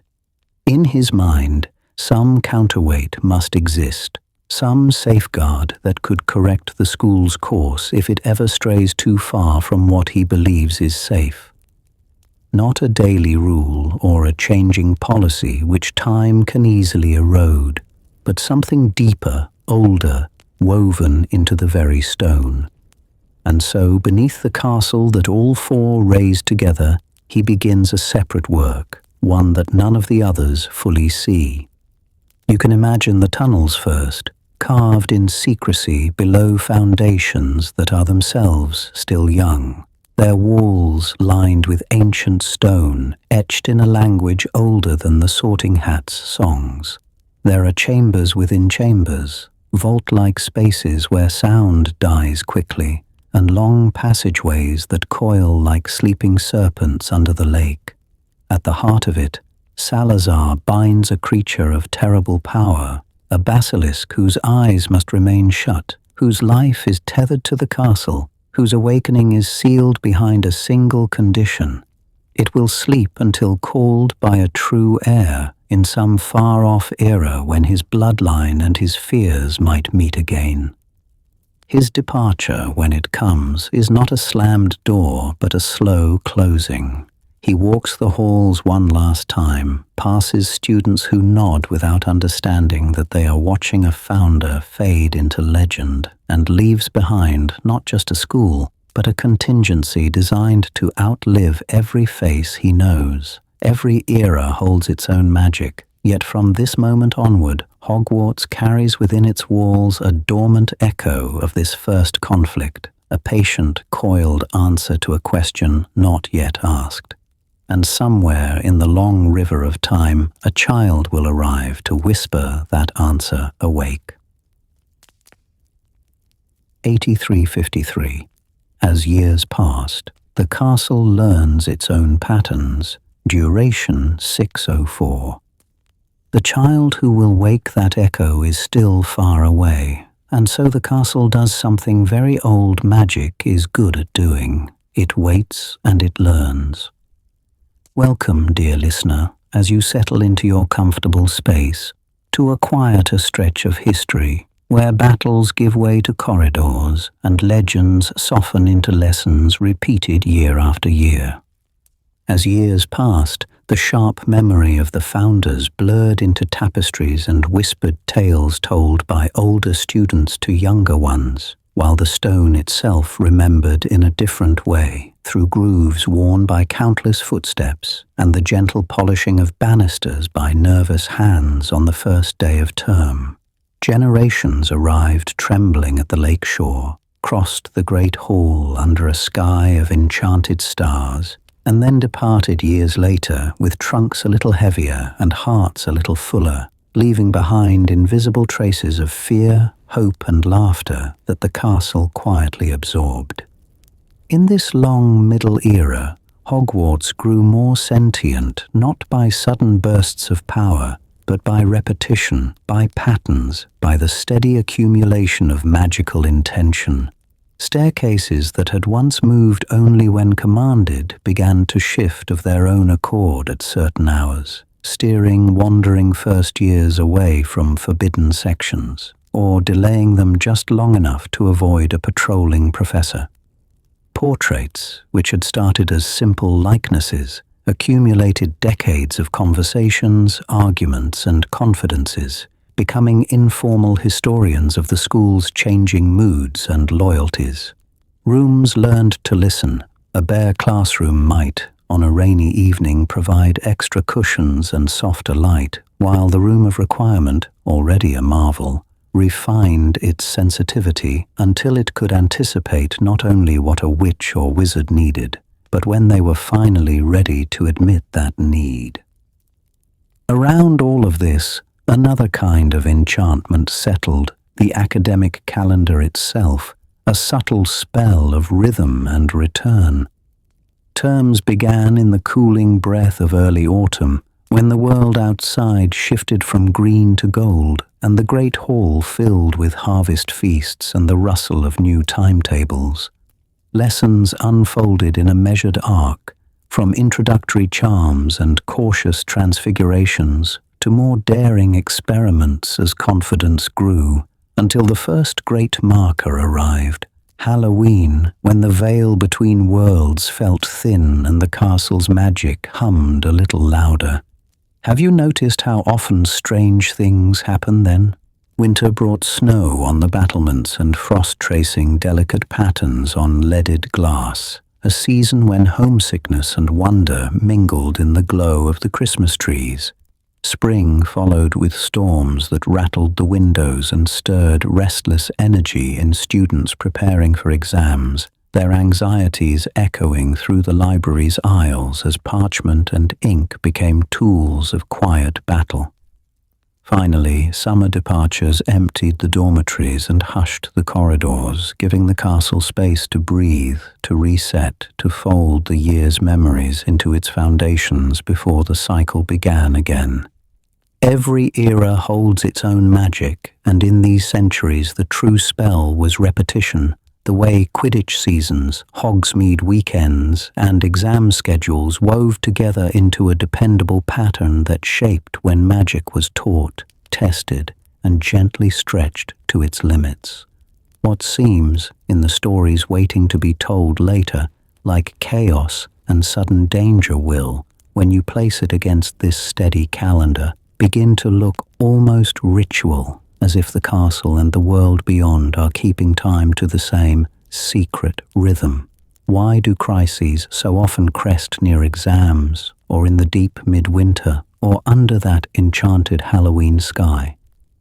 In his mind, some counterweight must exist, some safeguard that could correct the school's course if it ever strays too far from what he believes is safe. Not a daily rule or a changing policy which time can easily erode, but something deeper, older, woven into the very stone. And so, beneath the castle that all four raise together, he begins a separate work, one that none of the others fully see. You can imagine the tunnels first, carved in secrecy below foundations that are themselves still young, their walls lined with ancient stone etched in a language older than the Sorting Hat's songs. There are chambers within chambers, vault-like spaces where sound dies quickly, and long passageways that coil like sleeping serpents under the lake. At the heart of it, Salazar binds a creature of terrible power, a basilisk whose eyes must remain shut, whose life is tethered to the castle, whose awakening is sealed behind a single condition. It will sleep until called by a true heir in some far-off era when his bloodline and his fears might meet again. His departure, when it comes, is not a slammed door but a slow closing. He walks the halls one last time, passes students who nod without understanding that they are watching a founder fade into legend, and leaves behind not just a school, but a contingency designed to outlive every face he knows. Every era holds its own magic, yet from this moment onward, Hogwarts carries within its walls a dormant echo of this first conflict, a patient, coiled answer to a question not yet asked. And somewhere in the long river of time, a child will arrive to whisper that answer awake. 8353. As years passed, the castle learns its own patterns. Duration 604. The child who will wake that echo is still far away, and so the castle does something very old magic is good at doing. It waits and it learns. Welcome, dear listener, as you settle into your comfortable space, to a quieter stretch of history, where battles give way to corridors and legends soften into lessons repeated year after year. As years passed, the sharp memory of the founders blurred into tapestries and whispered tales told by older students to younger ones, while the stone itself remembered in a different way, through grooves worn by countless footsteps and the gentle polishing of banisters by nervous hands on the first day of term. Generations arrived trembling at the lake shore, crossed the great hall under a sky of enchanted stars, and then departed years later with trunks a little heavier and hearts a little fuller, leaving behind invisible traces of fear, hope, and laughter that the castle quietly absorbed. In this long middle era, Hogwarts grew more sentient not by sudden bursts of power, but by repetition, by patterns, by the steady accumulation of magical intention. Staircases that had once moved only when commanded began to shift of their own accord at certain hours, steering wandering first years away from forbidden sections, or delaying them just long enough to avoid a patrolling professor. Portraits, which had started as simple likenesses, accumulated decades of conversations, arguments, and confidences, becoming informal historians of the school's changing moods and loyalties. Rooms learned to listen. A bare classroom might, on a rainy evening, provide extra cushions and softer light, while the room of requirement, already a marvel, refined its sensitivity until it could anticipate not only what a witch or wizard needed, but when they were finally ready to admit that need. Around all of this, another kind of enchantment settled, the academic calendar itself, a subtle spell of rhythm and return. Terms began in the cooling breath of early autumn, when the world outside shifted from green to gold, and the great hall filled with harvest feasts and the rustle of new timetables. Lessons unfolded in a measured arc, from introductory charms and cautious transfigurations to more daring experiments as confidence grew, until the first great marker arrived, Halloween, when the veil between worlds felt thin and the castle's magic hummed a little louder. Have you noticed how often strange things happen then? Winter brought snow on the battlements and frost tracing delicate patterns on leaded glass, a season when homesickness and wonder mingled in the glow of the Christmas trees. Spring followed with storms that rattled the windows and stirred restless energy in students preparing for exams, their anxieties echoing through the library's aisles as parchment and ink became tools of quiet battle. Finally, summer departures emptied the dormitories and hushed the corridors, giving the castle space to breathe, to reset, to fold the year's memories into its foundations before the cycle began again. Every era holds its own magic, and in these centuries the true spell was repetition, the way Quidditch seasons, Hogsmeade weekends, and exam schedules wove together into a dependable pattern that shaped when magic was taught, tested, and gently stretched to its limits. What seems, in the stories waiting to be told later, like chaos and sudden danger will, when you place it against this steady calendar, begin to look almost ritual, as if the castle and the world beyond are keeping time to the same secret rhythm. Why do crises so often crest near exams, or in the deep midwinter, or under that enchanted Halloween sky?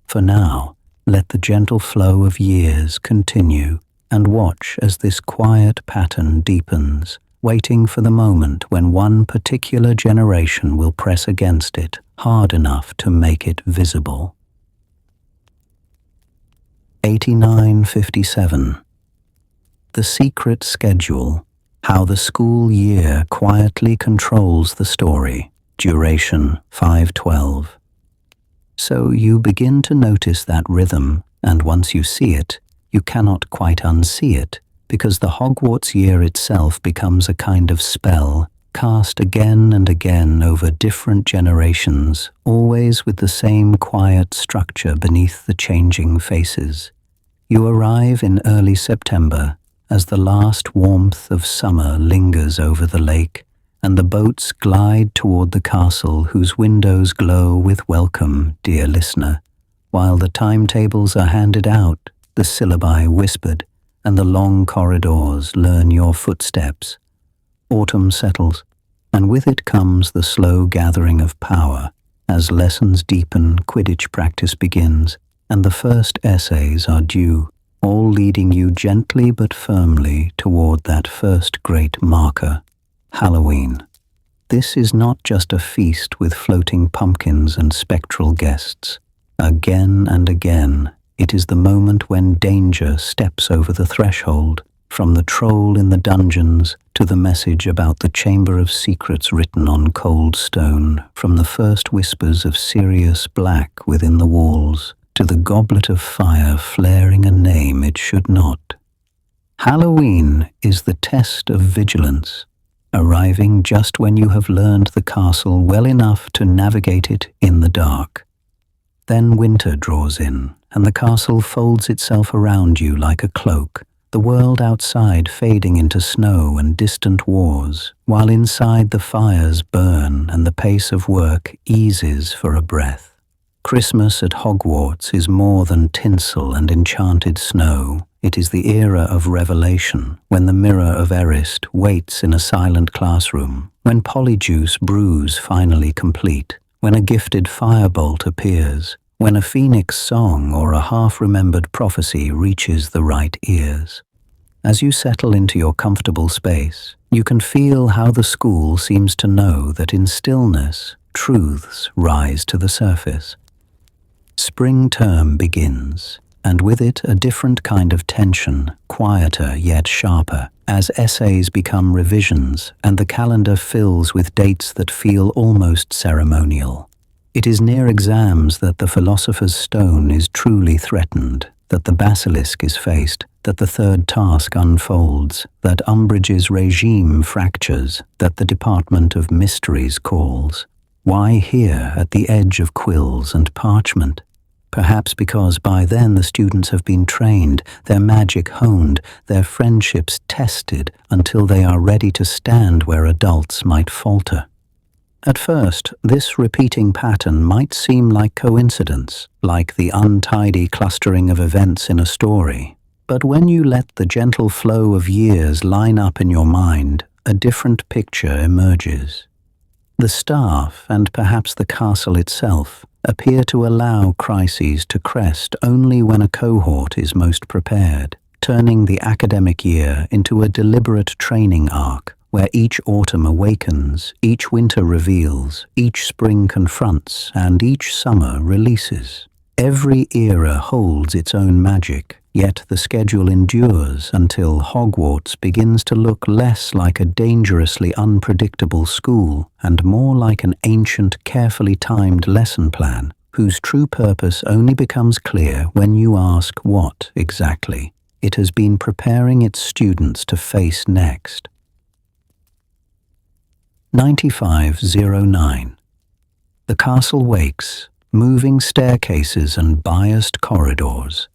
For now, let the gentle flow of years continue, and watch as this quiet pattern deepens, waiting for the moment when one particular generation will press against it hard enough to make it visible. 8957. The Secret Schedule. How the School Year Quietly Controls the Story. Duration 512. So you begin to notice that rhythm, and once you see it, you cannot quite unsee it, because the Hogwarts year itself becomes a kind of spell, cast again and again over different generations, always with the same quiet structure beneath the changing faces. You arrive in early September, as the last warmth of summer lingers over the lake, and the boats glide toward the castle whose windows glow with welcome, dear listener, while the timetables are handed out, the syllabi whispered, and the long corridors learn your footsteps. Autumn settles, and with it comes the slow gathering of power, as lessons deepen, Quidditch practice begins, and the first essays are due, all leading you gently but firmly toward that first great marker, Halloween. This is not just a feast with floating pumpkins and spectral guests. Again and again, it is the moment when danger steps over the threshold, from the troll in the dungeons to the message about the Chamber of Secrets written on cold stone, from the first whispers of Sirius Black within the walls to the goblet of fire flaring a name it should not. Halloween is the test of vigilance, arriving just when you have learned the castle well enough to navigate it in the dark. Then winter draws in, and the castle folds itself around you like a cloak, the world outside fading into snow and distant wars, while inside the fires burn and the pace of work eases for a breath. Christmas at Hogwarts is more than tinsel and enchanted snow. It is the era of revelation, when the mirror of Erist waits in a silent classroom, when Polyjuice brews finally complete, when a gifted firebolt appears, when a phoenix song or a half-remembered prophecy reaches the right ears. As you settle into your comfortable space, you can feel how the school seems to know that in stillness, truths rise to the surface. Spring term begins, and with it a different kind of tension, quieter yet sharper, as essays become revisions and the calendar fills with dates that feel almost ceremonial. It is near exams that the philosopher's stone is truly threatened, that the basilisk is faced, that the third task unfolds, that Umbridge's regime fractures, that the Department of Mysteries calls. Why here at the edge of quills and parchment? Perhaps because by then the students have been trained, their magic honed, their friendships tested until they are ready to stand where adults might falter. At first, this repeating pattern might seem like coincidence, like the untidy clustering of events in a story. But when you let the gentle flow of years line up in your mind, a different picture emerges. The staff, and perhaps the castle itself, appear to allow crises to crest only when a cohort is most prepared, turning the academic year into a deliberate training arc where each autumn awakens, each winter reveals, each spring confronts, and each summer releases. Every era holds its own magic, yet the schedule endures until Hogwarts begins to look less like a dangerously unpredictable school and more like an ancient, carefully timed lesson plan, whose true purpose only becomes clear when you ask what, exactly, it has been preparing its students to face next. 9509. The castle wakes, moving staircases and biased corridors,